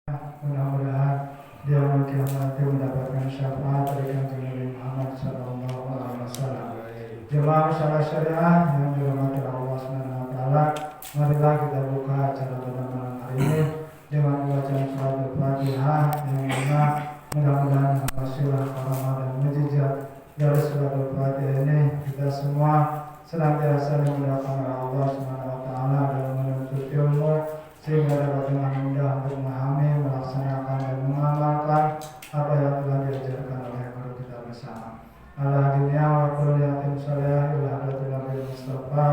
Mudah-mudahan di yaumul kiamat mendapatkan syafaat dari Kanjeng Nabi Muhammad sallallahu alaihi wasallam. Jemaah salat syariah yang dirahmati Allah Subhanahu wa taala, marilah kita buka acara pada malam hari ini dengan bacaan surat Al-Fatihah yang mana mudah-mudahan wasilah karamah dan mujizat dari surat Al-Fatihah ini kita semua senantiasa dimudahkan oleh Allah Subhanahu wa taala dalam menuntut ilmu sehingga dapat dengan mudah untuk memahami, melaksanakan dan mengamalkan apa yang telah diajarkan oleh guru kita bersama. Ala dunia wa kuliyatin salih ila hadratin Nabi Mustafa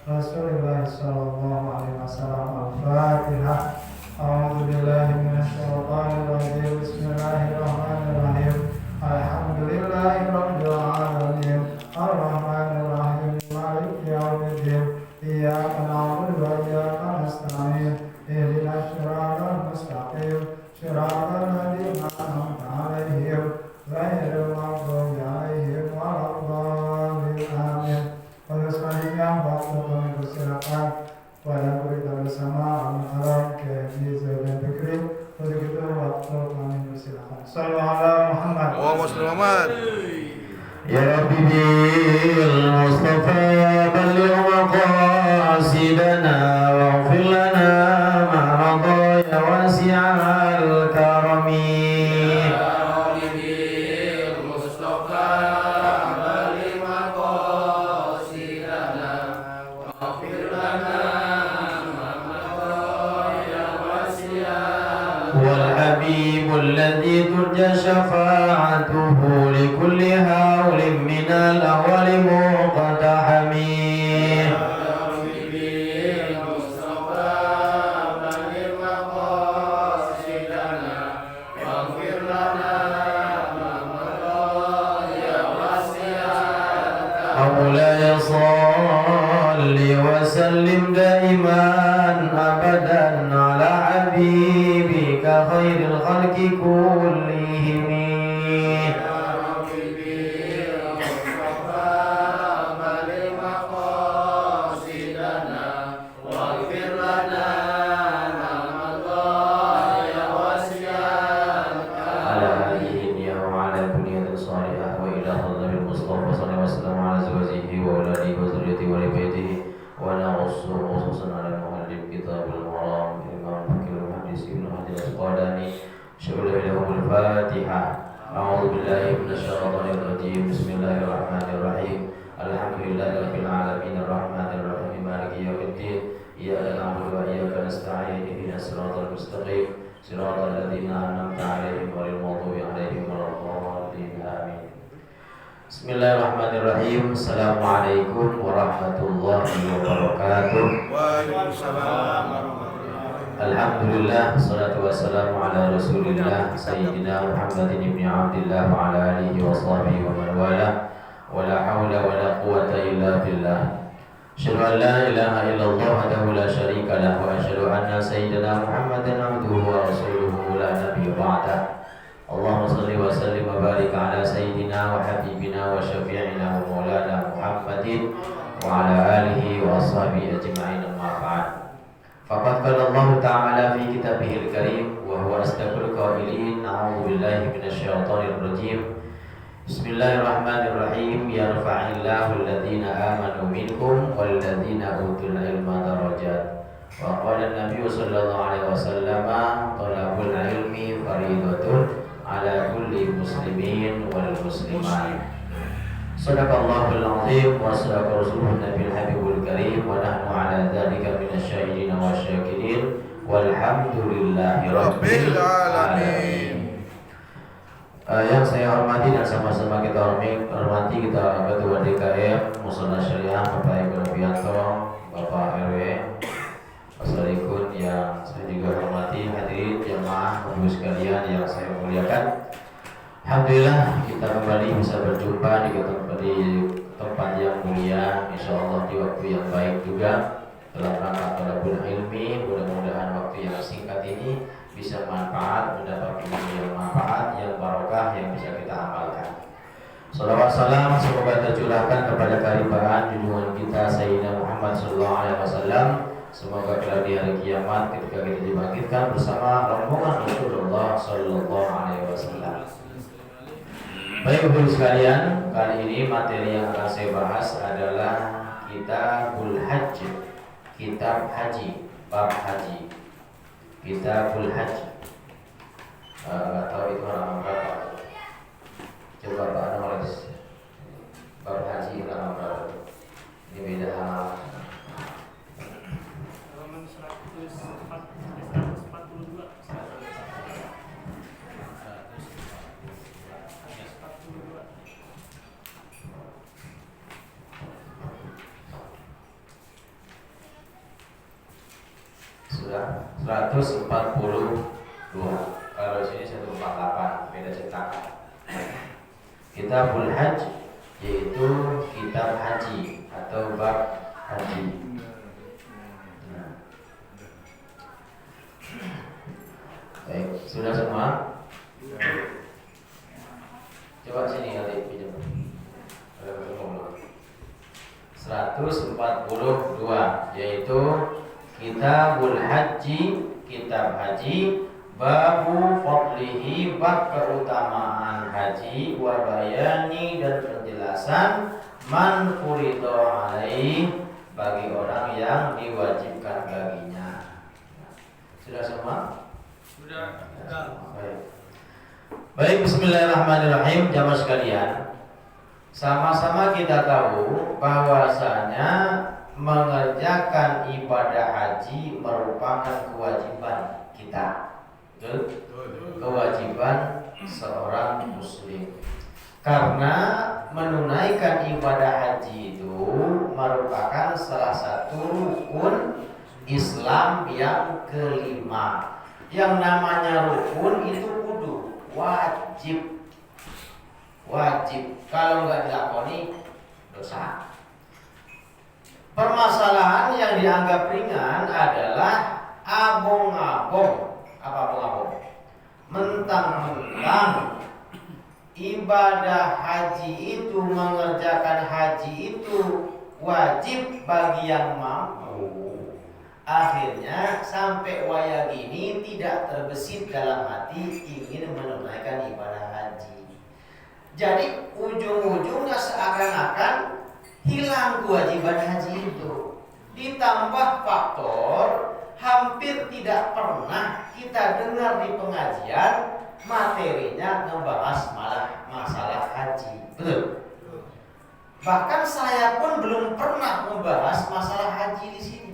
Rasulullah sallallahu alaihi wasallam. Al-Fatihah. A'udzu billahi minasyaitonir rajim. Bismillahirrahmanirrahim. Alhamdulillahirabbil alamin. Arrahmanir rahim. Maliki yaumiddin. Iyyaka na'budu wa iyyaka nasta'in. Ihdinas siratal mustaqim. Siratal ladzina an'amta 'alaihim ghairil maghdubi 'alaihim waladdallin. Amin. Pada selanjutnya waktu kami persilakan pada kita bersama Al-Muharram KFC Zaidul Fikri. Untuk itu waktu kami persilakan. Sallallahu alaihi Muhammad. Muhammad. Ya Rabbi bil Mustafa balligh maqasidana waghfir lana ma radaya wasi'al karami. الذي ترجى شفاعته لكل هول من الأول مقتحم. مولاي صل وسلم دائما أبدا على حبيبك خير الخلق كلهم. أعوذ بالله من الشيطان الرجيم. بسم الله الرحمن الرحيم. الحمد لله رب العالمين الرحمن الرحيم مالك يوم الدين. إياك نعبد وإياك نستعين اهدنا الصراط المستقيم صراط الذين أنعمت عليهم غير المغضوب عليهم ولا الضالين آمين. بسم الله الرحمن الرحيم. Assalamualaikum warahmatullahi wabarakatuh. Waalaikumsalam. Alhamdulillah, salatu wassalamu ala rasulillah Sayyidina Muhammadin ibn Abdillah wa ala alihi wa sahbihi wa man wala wa la hawla wa la quwata illa billah. Asyhadu an la ilaha illallah wahdahu la syarika lah wa asyhadu anna Sayyidina Muhammadan abduhu wa rasuluhu la nabiyya ba'dah. Allahumma salli wa sallim wa barik ala Sayyidina wa habibina wa syafi'ina wa maulana Muhammadin wa ala alihi wa sahbihi ajma'in amma ba'd. Faqad qala Allah Ta'ala fi kitabihil karim wa huwa asdaqul qailin. A'udzu billahi minasyaitonir rajim. Bismillahirrahmanirrahim. Yarfa'illahu alladhina amanu minkum walladhina utul ilma darajat. Wa qala an-nabiyyu sallallahu alaihi wasallam talabul ilmi fariidatun ala kulli muslimin wal muslimat. Sadaqallahul azim wa sadaqa rasuluhun nabiyil habibul karim wa nahnu ala dzalika minasyahidin wa syakirin walhamdulillahi rabbil alamin. Yang saya hormati dan sama-sama kita hormati kita Ketua DKM Mushola Syariah Bapak Ibu Novianto, Bapak RW, Pak Salikun yang saya juga hormati, hadirin jemaah Ibu sekalian yang saya muliakan. Alhamdulillah kita kembali bisa berjumpa di tempat yang mulia, insyaallah di waktu yang baik juga dalam rangka talabul ilmi. Mudah-mudahan waktu yang singkat ini bisa manfaat, mendapat ilmu yang manfaat, yang barokah, yang bisa kita amalkan. Salawat salam semoga tercurahkan kepada karibaan junjungan kita Sayyidina Muhammad sallallahu alaihi wasallam Semoga kelak di hari kiamat ketika kita dibangkitkan bersama rombongan Rasulullah Sallallahu Alaihi Wasallam. Baik Bapak sekalian, kali ini materi yang akan saya bahas adalah Kitabul Hajj, Kitab Haji, Bab Haji, Kitabul Hajj. Nggak tahu itu halaman berapa? Coba Pak Anolis, Bab Haji halaman berapa? Ini beda halaman. Halaman 142. Sudah 142. Kalau di sini 148, beda cetakan. Kitabul Hajj yaitu kitab haji atau bab haji. Baik, sudah semua? Coba sini kali pinjam. 142 yaitu Kitabul Haji, kitab haji, babu fadlihi, bab keutamaan haji, wa bayani dan penjelasan man furido alaih, bagi orang yang diwajibkan baginya. Sudah semua? Sudah. Baik, bismillahirrahmanirrahim. Jamaah sekalian, sama-sama kita tahu bahwasanya mengerjakan ibadah haji merupakan kewajiban kita. Betul? Kewajiban seorang muslim. Karena menunaikan ibadah haji itu merupakan salah satu rukun Islam yang kelima. Yang namanya rukun itu kudu wajib. Wajib. Kalau nggak dilakoni dosa. Permasalahan yang dianggap ringan adalah abong-abong. Apa abong-abong? Mentang-mentang ibadah haji itu, mengerjakan haji itu wajib bagi yang mampu. Akhirnya sampai waya gini tidak terbesit dalam hati ingin menunaikan ibadah haji. Jadi ujung-ujungnya seakan-akan hilang kewajiban haji itu. Ditambah faktor hampir tidak pernah kita dengar di pengajian materinya ngebahas masalah haji. Betul? Bahkan saya pun belum pernah membahas masalah haji di sini.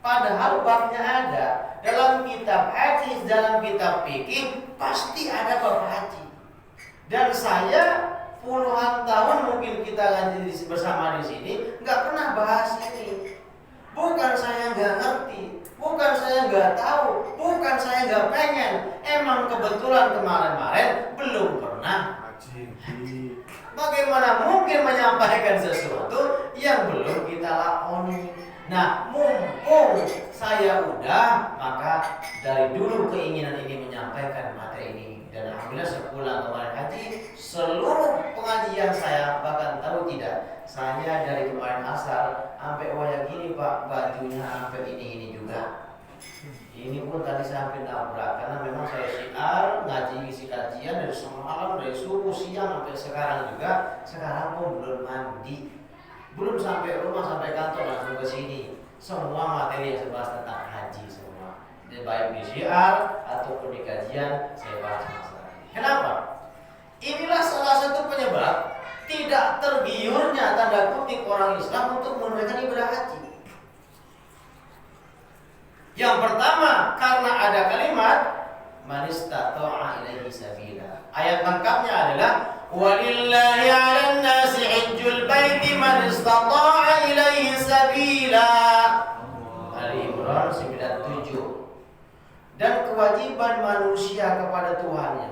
Padahal babnya ada dalam kitab hadis, dalam kitab fikih pasti ada bab haji. Dan saya puluhan tahun mungkin kita ngaji bersama di sini nggak pernah bahas ini. Bukan saya nggak ngerti, bukan saya nggak tahu, bukan saya nggak pengen. Emang kebetulan kemarin-kemarin belum pernah haji. Bagaimana mungkin menyampaikan sesuatu yang belum kita lakoni? Nah, mumpung saya udah, maka dari dulu keinginan ini menyampaikan materi ini. Dan alhamdulillah sepulang kemarin haji, seluruh pengajian saya, bahkan tahu tidak, saya dari kemarin asar sampai waya gini Pak, bajunya sampai ini juga. Ini pun tadi saya hampir nabrak karena memang saya syiar ngaji isi kajian dari semalam, dari subuh siang sampai sekarang juga. Sekarang pun belum mandi, belum sampai rumah, sampai kantor langsung ke sini. Semua materi yang saya bahas tentang haji semua, baik di syiar ataupun di kajian saya bahas masalah ini. Kenapa? Inilah salah satu penyebab tidak tergiurnya tanda kutip orang Islam untuk menunaikan ibadah haji. Yang pertama, karena ada kalimat man istata'a ilaihi sabila. Ayat lengkapnya adalah walillahi 'alan nasi hajjul baiti man istata'a ilaihi sabila. Ali Imran 97. Dan kewajiban manusia kepada Tuhannya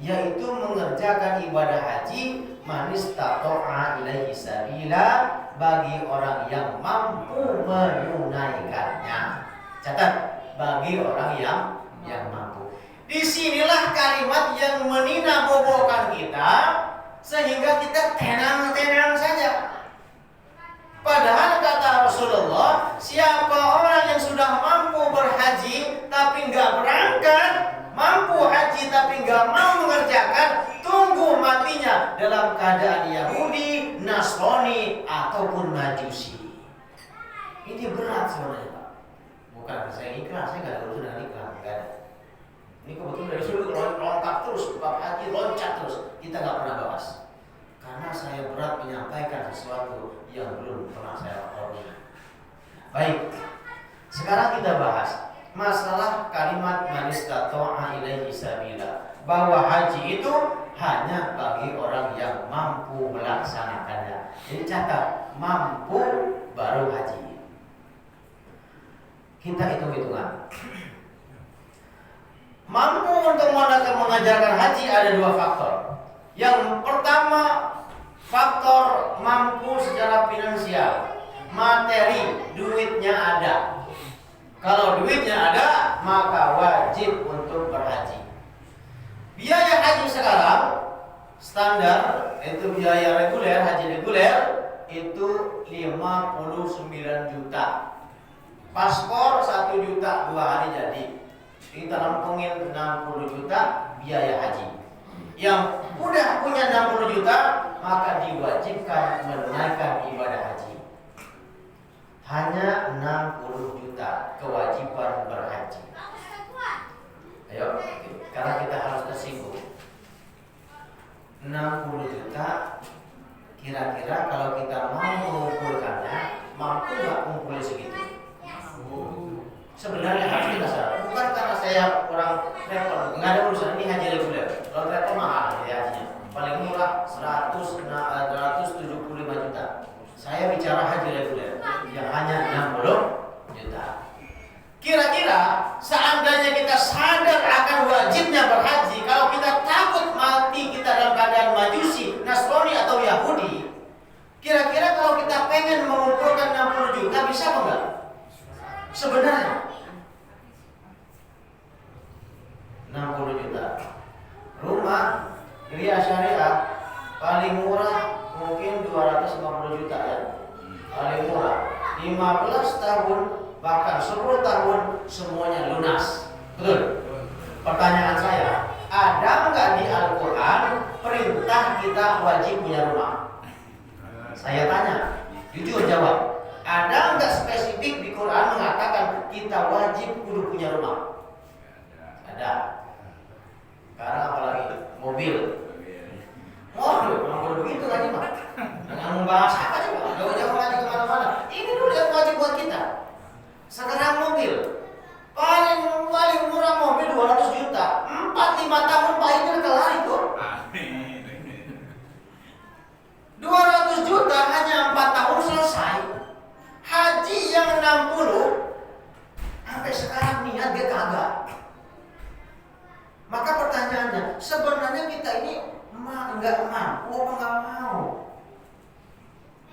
yaitu mengerjakan ibadah haji man istata'a ilaihi sabila, bagi orang yang mampu menunaikannya. Catat, bagi orang yang mampu. Disinilah kalimat yang menina bobokan kita sehingga kita tenang-tenang saja. Padahal kata Rasulullah, siapa orang sudah mampu berhaji tapi nggak berangkat, mampu haji tapi nggak mau mengerjakan, tunggu matinya dalam keadaan Yahudi, Nasrani ataupun Majusi. Ini berat sebenarnya Pak. Bukan saya ikhlas, saya nggak ada urusan dengan ikhlas, nggak ada. Ini kebetulan dari dulu lompat terus, bab haji loncat terus, kita nggak pernah bahas. Karena saya berat menyampaikan sesuatu yang belum pernah saya lakukan. Baik, sekarang kita bahas masalah kalimat man istata'a ilaihi sabila, bahwa haji itu hanya bagi orang yang mampu melaksanakannya. Jadi catat, mampu baru haji. Kita hitung-hitungan. Mampu untuk mengajarkan haji ada dua faktor. Yang pertama, faktor mampu secara finansial, materi, duitnya ada. Kalau duitnya ada, maka wajib untuk berhaji. Biaya haji sekarang standar itu biaya reguler, haji reguler itu 59 juta. Paspor 1 juta 2 hari jadi. Kita rampungin 60 juta biaya haji. Yang udah punya 60 juta maka diwajibkan menunaikan ibadah haji. Hanya 60 juta kewajiban berhaji. Ayo, karena kita harus tersinggung. 60 juta kira-kira kalau kita mau mengumpulkannya, mampu nggak mengumpul segitu? Sebenarnya harus kita sadar, bukan karena saya orang travel, nggak ada urusan, ini haji reguler. Kalau travel mahal ya hajinya, paling murah 175 juta. Saya bicara haji reguler yang hanya 60 juta. Kira-kira seandainya kita sadar akan wajibnya berhaji, kalau kita takut mati kita dalam keadaan Majusi, Nasrani atau Yahudi, kira-kira kalau kita pengen mengumpulkan 60 juta bisa apa enggak? Sebenarnya 60 juta. Rumah Ria Syariah paling murah mungkin 250 juta ya. Paling murah. 15 tahun bahkan 10 tahun semuanya lunas. Betul? Pertanyaan saya, ada nggak di Al-Quran perintah kita wajib punya rumah? Saya tanya, jujur jawab. Ada nggak spesifik di Quran mengatakan kita wajib kudu punya rumah? Ada. Sekarang apalagi mobil. Mobil, memang begitu kan Pak? Dengan membahas apa sih Pak? Jauh-jauh lagi kemana-mana. Ini dulu yang wajib buat kita. Sekarang mobil, paling murah mobil 200 juta. 4-5 tahun Pak ini kelar itu. 200 juta hanya 4 tahun selesai. Haji yang 60 sampai sekarang niat dia kagak. Maka pertanyaannya, sebenarnya kita ini nggak mampu apa nggak mau?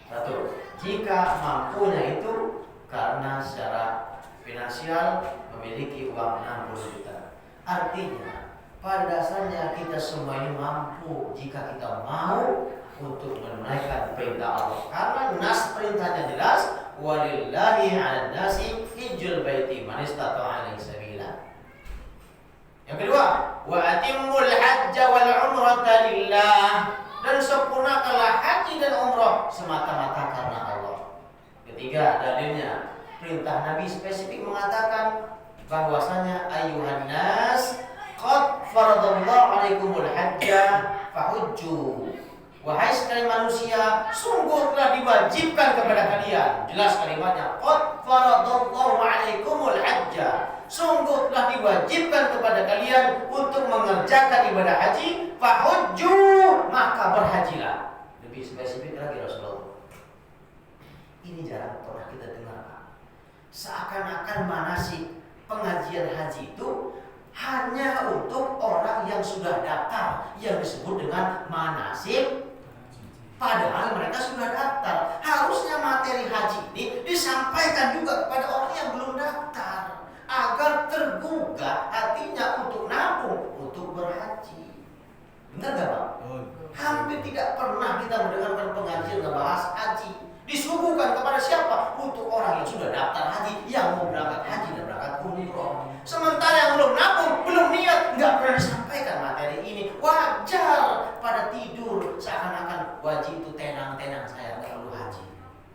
Satu, jika mampunya itu karena secara finansial memiliki uang 60 juta, artinya pada dasarnya kita semua ini mampu jika kita mau untuk menunaikan perintah Allah. Karena nas perintahnya jelas, walillahi 'alan nasi hijjul baiti man istata'a ilaihi sabila. Yang kedua, wa atimmul hajja wal umrata lillah, dan sempurnakanlah haji dan umrah semata-mata karena Allah. Ketiga, dalilnya perintah Nabi spesifik mengatakan bahwasanya ayuhan nas qad faradallahu alaikumul hajja fahujju. Wahai sekalian manusia, sungguh telah diwajibkan kepada kalian. Jelas kalimatnya, qad faradallahu alaikumul hajja. Sungguh telah diwajibkan kepada kalian untuk mengerjakan ibadah haji, fahujju, maka berhajilah. Lebih spesifik lagi Rasulullah. Ini jarang pernah kita dengar Pak. Seakan-akan manasik pengajian haji itu hanya untuk orang yang sudah daftar, yang disebut dengan manasik. Padahal mereka sudah daftar. Harusnya materi haji ini disampaikan juga kepada orang yang belum daftar, agar tergugah hatinya untuk nabung, untuk berhaji. Benar gak Pak? Hampir tidak pernah kita mendengarkan pengajian ngebahas haji. Disuguhkan kepada siapa? Untuk orang yang sudah daftar haji, yang mau berangkat haji.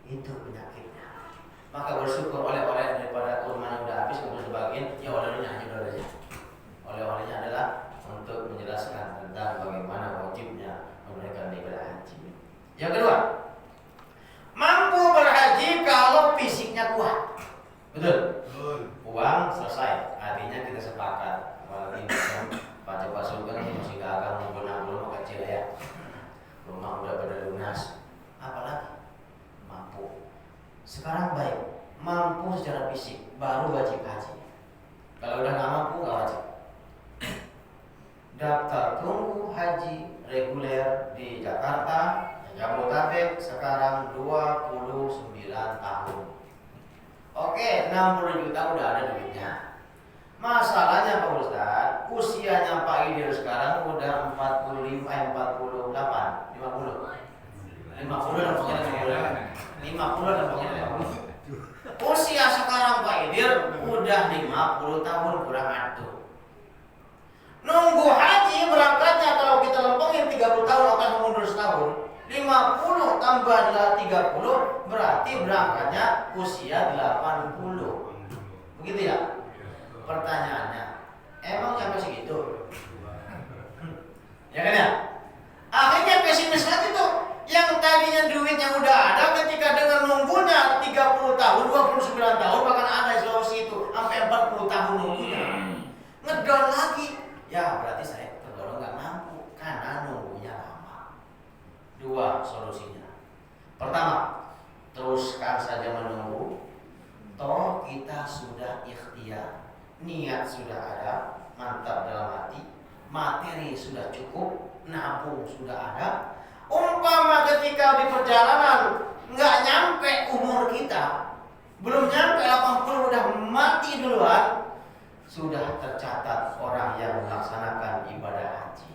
Itu penyakitnya. Maka bersyukur oleh-oleh daripada kurma yang udah habis untuk sebagian, ya oleh-olehnya aja udah aja. Oleh-olehnya adalah untuk menjelaskan tentang bagaimana wajibnya menunaikan ibadah haji. Yang kedua, mampu berhaji kalau fisiknya kuat. Betul? Uang selesai, artinya kita sepakat. Apalagi Pak Sugeng masih gagal menggunakan rumah kecil ya. Rumah udah pada lunas. Apalagi mampu. Sekarang baik, mampu secara fisik baru wajib haji. Kalau udah nggak mampu nggak wajib. Daftar tunggu haji reguler di Jakarta, Jabodetabek sekarang 29 tahun. Oke, 60 juta udah ada duitnya. Masalahnya Pak Ustadz, usianya Pak Idir sekarang udah 50 dan pokoknya. Usia sekarang Pak Idir udah 50 tahun kurang atuh. Nunggu haji berangkatnya kalau kita lempengin 30 tahun akan mundur setahun. 50 tambah 30 berarti berangkatnya usia 80. Begitu ya? Pertanyaannya, emang sampai segitu? Ya kan ya? Akhirnya pesimis lagi tuh. Yang tadinya duitnya udah ada ketika dengan nunggunya 30 tahun, 29 tahun, bahkan ada Sulawesi itu sampai 40 tahun nunggunya. Ngedon lagi. Ya berarti saya tergolong nggak mampu karena nunggunya lama. Dua solusinya. Pertama, teruskan saja menunggu. Toh kita sudah ikhtiar, niat sudah ada, mantap dalam hati, materi sudah cukup, nabung sudah ada. Umpama ketika di perjalanan nggak nyampe umur kita, belum nyampe 80 udah mati duluan, sudah tercatat orang yang melaksanakan ibadah haji.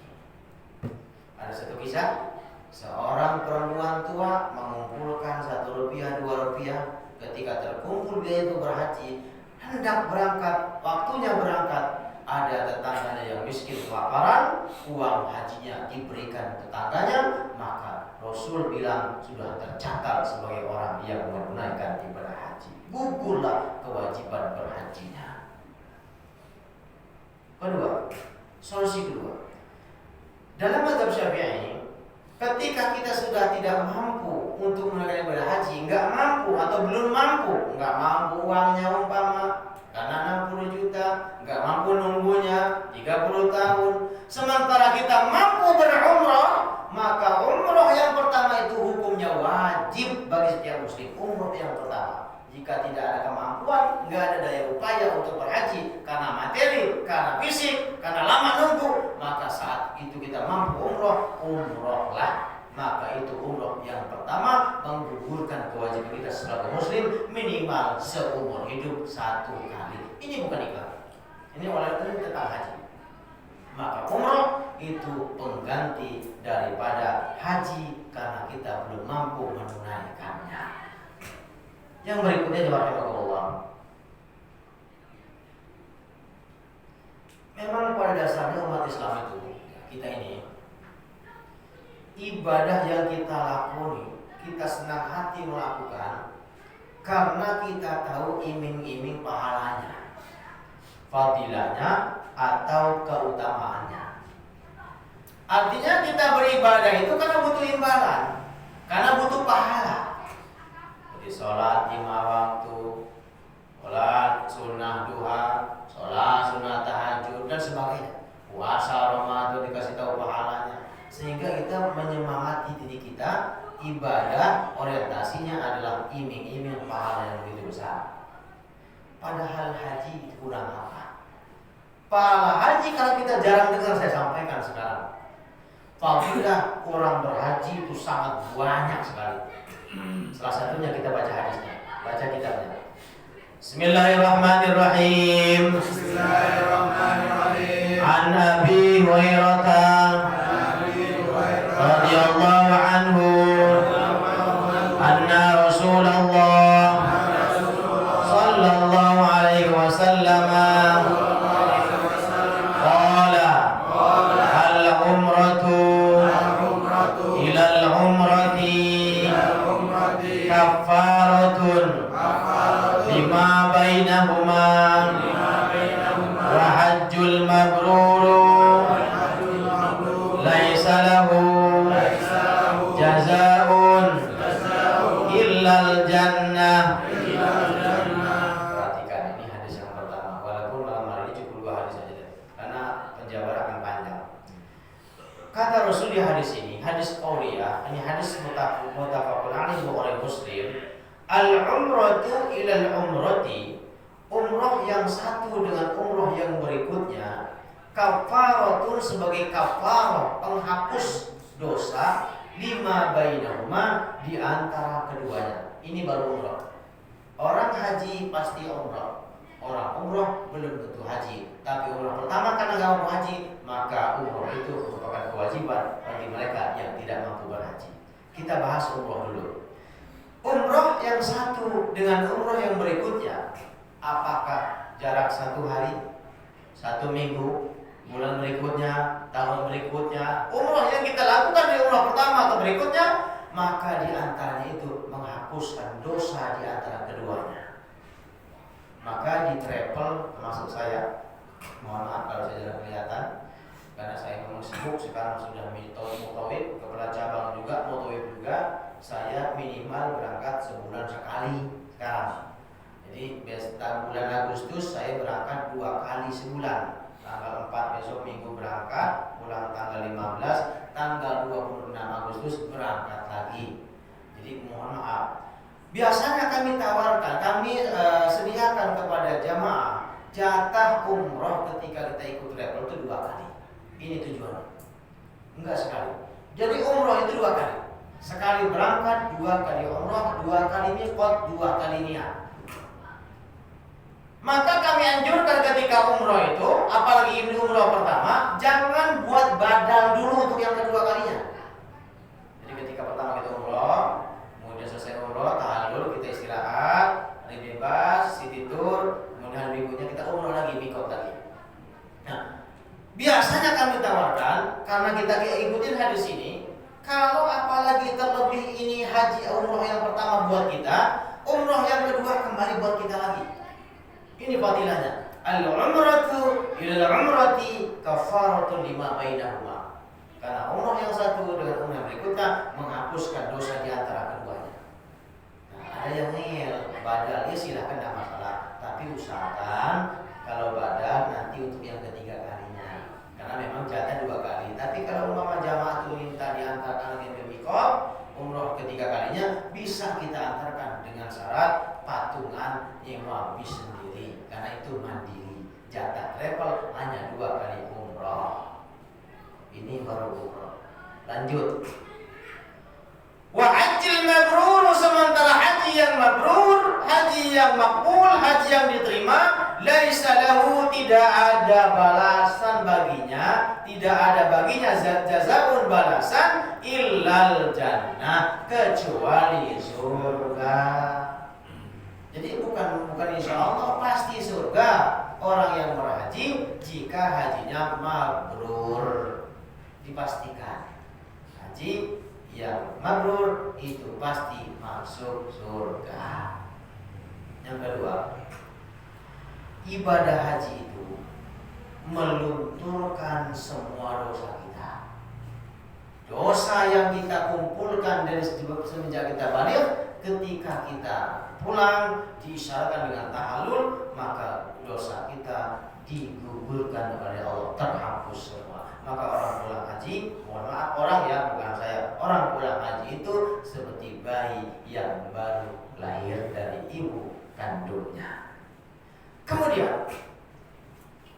Ada satu kisah, seorang perempuan tua mengumpulkan Rp1, Rp2. Ketika terkumpul dia itu berhaji, hendak berangkat, waktunya berangkat, ada tetangganya yang miskin kelaparan, uang hajinya diberikan tetangganya, maka Rasul bilang sudah tercatat sebagai orang yang menunaikan ibadah haji. Gugurlah kewajiban berhajinya. Kedua, solusi kedua. Dalam mazhab Syafi'i, ketika kita sudah tidak mampu untuk menunaikan ibadah haji, nggak mampu atau belum mampu, nggak mampu uangnya umpama karena 60 juta, nggak mampu nunggunya 30 tahun. Sementara kita mampu berumrah, maka umrah yang pertama itu hukumnya wajib bagi setiap muslim. Umrah yang pertama. Jika tidak ada kemampuan, nggak ada daya upaya untuk berhaji karena materi, karena fisik, karena lama nunggu, maka saat itu kita mampu umrahlah. Maka itu umrah yang pertama menggugurkan kewajiban kita sebagai muslim minimal seumur hidup 1 kali. Ini bukan iklan. Ini walaupun tentang haji. Maka umrah itu pengganti daripada haji karena kita belum mampu menunaikannya. Yang berikutnya rahimahullah. Memang pada dasarnya umat Islam itu, kita ini ibadah yang kita lakoni, kita senang hati melakukan karena kita tahu iming-iming pahalanya, fadilahnya atau keutamaannya. Artinya kita beribadah itu karena butuh imbalan, karena butuh pahala. Seperti sholat 5 waktu, sholat sunnah duha, sholat sunnah tahajud dan sebagainya. Puasa Ramadan dikasih tahu pahalanya. Sehingga kita menyemangati diri kita, ibadah orientasinya adalah iming-iming pahala yang begitu besar. Padahal haji itu kurang apa? Pahala haji kalau kita jarang dengar, saya sampaikan sekarang. Fadilah orang berhaji itu sangat banyak sekali. Salah satunya kita baca hadisnya, baca kitabnya. Bismillahirrahmanirrahim. Bismillahirrahmanirrahim. An Abi Hurairah radhiyallahu anhu anna Rasulullah sallallahu alaihi wasallam qala al-umratu ila al-umrati kaffar hajjul mabrur laisa lahu jazaa'un illal jannah. Perhatikan, ini hadis yang pertama. Walaupun malam hari ini cukup 2 hadis saja karena penjabaran akan panjang. Kata Rasul di hadis ini, hadis qauliyah, ini hadis muttafaqun alaih Bukhari Muslim. Al-umratu ilal umrati, umrah yang satu dengan umrah yang berikutnya, kafaratun sebagai kafarah, penghapus dosa, lima bainahuma, di antara keduanya. Ini baru umrah. Orang haji pasti umrah. Orang umrah belum tentu haji. Tapi umrah pertama karena nggak mau haji, maka umrah itu merupakan kewajiban bagi mereka yang tidak mampu berhaji. Kita bahas umrah dulu. Umrah yang satu dengan umrah yang berikutnya, apakah jarak 1 hari, 1 minggu, bulan berikutnya, tahun berikutnya? Umrah yang kita lakukan di umrah pertama atau berikutnya, maka di antaranya itu menghapuskan dosa di antara keduanya. Maka di travel, termasuk saya, mohon maaf kalau saya tidak kelihatan, karena saya memang sibuk, sekarang sudah mutawif, kepala cabang juga, mutawif juga. Saya minimal berangkat sebulan sekali sekarang. Jadi biasa bulan Agustus saya berangkat 2 kali sebulan. Tanggal 4 besok minggu berangkat, pulang tanggal 15, tanggal 26 Agustus berangkat lagi. Jadi mohon maaf. Biasanya kami tawarkan, kami sediakan kepada jamaah jatah umroh ketika kita ikut travel itu 2 kali. Ini tujuannya. Enggak sekali. Jadi umroh itu 2 kali. Sekali berangkat, 2 kali umroh, 2 kali miqat, 2 kali niat. Maka kami anjurkan ketika umroh itu, apalagi ini umroh pertama, jangan buat badal dulu untuk yang kedua kalinya. Jadi ketika pertama kita umroh, kemudian selesai umroh, tahallul, kita istirahat, hari bebas, city tour, kemudian hari berikutnya kita umroh lagi, miqat lagi. Nah, biasanya kami tawarkan, karena kita ikutin hadis ini, kalau apalagi terlebih ini haji umroh yang pertama buat kita, umroh yang kedua kembali buat kita lagi. Ini fadilahnya. Al-umratu ilal umrati kafaratun lima bainahuma. Karena umroh yang satu dengan umroh yang berikutnya menghapuskan dosa di antara keduanya. Nah, ada yang ngel, badal ya silahkan, tidak masalah. Tapi usahakan kalau badal nanti untuk yang ketiga kalinya. Karena memang jatah 2 kali. Tapi kalau umpama jamaah itu minta diantarkan lagi ke miqat, umroh ketiga kalinya bisa kita antarkan dengan syarat patungan nyewa bis sendiri. Karena itu mandiri. Jatah travel hanya 2 kali umroh. Ini baru umroh. Lanjut. Wa hajjil mabrur, sementara haji yang mabrur, haji yang makbul, haji yang diterima, laisa lahu, tidak ada balasan baginya, tidak ada baginya jazaa'un, balasan, illal jannah, kecuali surga. Jadi bukan insya Allah pasti surga orang yang berhaji jika hajinya mabrur, dipastikan haji yang mabrur itu pasti masuk surga. Yang kedua, ibadah haji itu melunturkan semua dosa kita. Dosa yang kita kumpulkan dari semenjak kita balik, ketika kita pulang diisyaratkan dengan tahallul, maka dosa kita digugurkan oleh Allah, terhapus semua. Maka orang pulang haji, mohon maaf orang ya, bukan saya, orang pulang haji itu seperti bayi yang baru lahir dari ibu kandungnya. Kemudian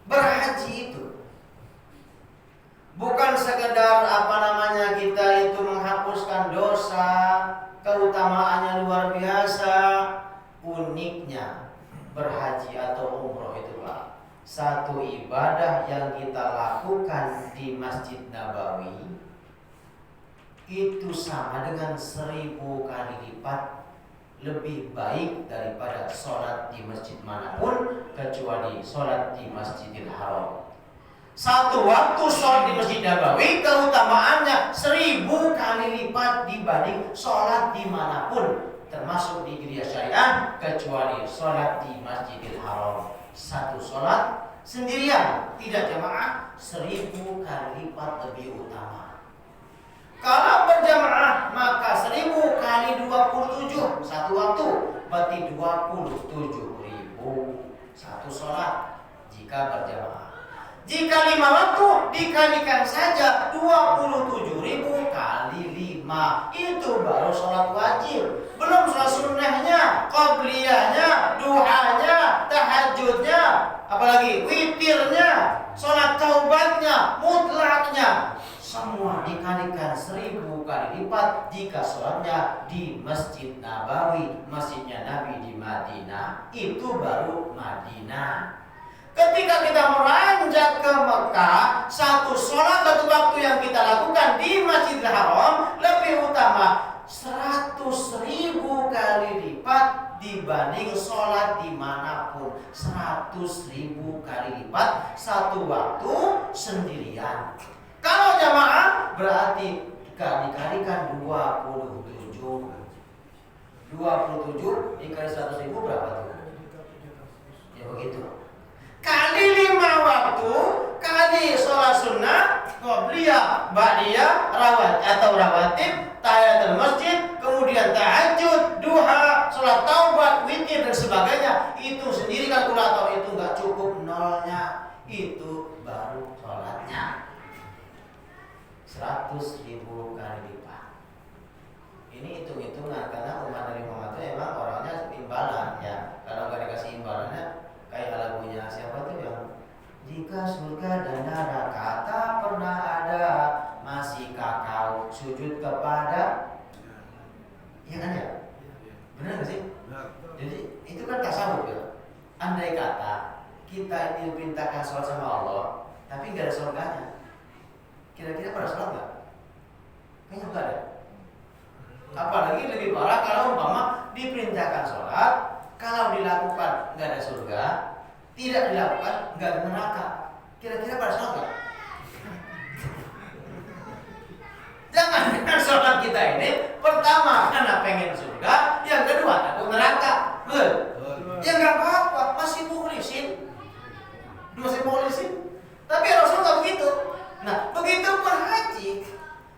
berhaji itu bukan sekedar kita itu menghapuskan dosa, keutamaannya luar biasa. Uniknya berhaji atau umroh itu Pak, satu ibadah yang kita lakukan di Masjid Nabawi itu sama dengan 1000 kali lipat lebih baik daripada sholat di masjid manapun kecuali sholat di Masjidil Haram. Satu waktu sholat di Masjid Nabawi keutamaannya 1000 kali lipat dibanding sholat dimanapun, termasuk di gereja syariah, kecuali sholat di Masjidil Haram. Satu sholat Sendirian, tidak jamaah, 1000 kali lipat lebih utama. Kalau berjamaah maka 1000 kali 27 satu waktu, berarti 27.000 satu sholat jika berjamaah. Jika 5 waktu dikalikan saja 27.000 kali 5, itu baru sholat wajib. Belum sholat sunnahnya, qabliyahnya, duhanya, tahajudnya, apalagi witirnya, sholat taubatnya, mutlaknya. Semua dikalikan 1000 kali lipat jika sholatnya di Masjid Nabawi, masjidnya Nabi di Madinah. Itu baru Madinah. Ketika kita meranjak ke Mekah, satu sholat satu waktu yang kita lakukan di Masjidil Haram lebih utama 100.000 kali lipat dibanding sholat dimanapun. 100.000 kali lipat satu waktu sendirian. Kalau jamaah berarti dikalikan 27. 27 dikali 100.000 berapa tuh? Ya begitu. Kali 5 waktu, kali sholat sunnah, qobliyah, ba'diyah, rawatib, tahiyatul masjid, kemudian tahajud, duha, sholat taubat, witir dan sebagainya. Itu sendiri kalkulator itu nggak cukup nolnya. Itu baru sholatnya 100.000 kali lipat. Ini hitung-hitungan karena umat Nabi Muhammad itu emang orangnya imbalan ya. Kalau nggak dikasih imbalannya kayak lagunya siapa tuh yang jika surga dan neraka tak pernah ada, masihkah kau sujud kepada? Iya kan ya? Benar nggak sih? Jadi itu kan tasawuf ya. Andai kata kita ini diperintahkan sholat sama Allah, tapi nggak ada surganya, kira-kira pada sholat nggak? Kayaknya nggak ada. Apalagi lebih parah kalau umpama diperintahkan sholat, kalau dilakukan nggak ada surga, tidak dilakukan nggak ada neraka. Kira-kira pada sholat nggak? Jangan dengan sholat kita ini, pertama karena pengen surga, yang kedua takut neraka. Ya nggak apa-apa, masih mukhlisin. Tapi Rasul nggak begitu. Nah, begitu pun haji,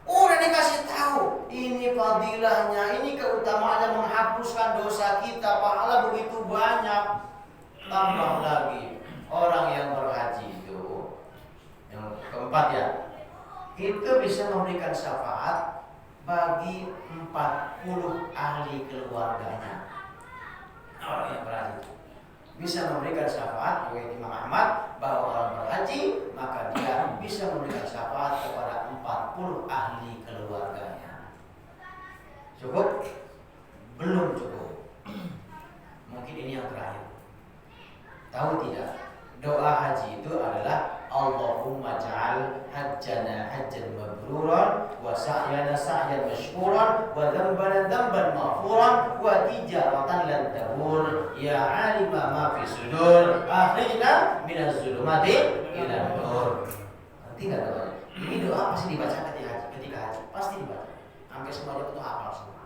udah dikasih tahu ini fadilahnya, ini keutamaannya, menghapuskan dosa kita, pahala begitu banyak. Tambah lagi orang yang berhaji itu, yang keempat ya, itu bisa memberikan syafaat bagi 40 ahli keluarganya. Orang yang berhaji bisa memberikan syafaat bagi Imam Ahmad bahwa orang berhaji maka dia bisa memberikan syafaat kepada 40 ahli keluarganya. Cukup? Belum cukup. Mungkin ini yang terakhir. Tahu tidak? Doa haji itu adalah Allahumma ja'al hajjana hajjan mabruran wa sa'yana sa'yan mashkuran wa dhanbana dhanban maghfuran wa tijaratan lan tabur ya alima ma fi sudur akhrijna minaz zulumati ila nur. Ngerti enggak doanya? Ini doa pasti dibaca ketika haji, pasti dibaca. Sampai semuanya itu hafal semua.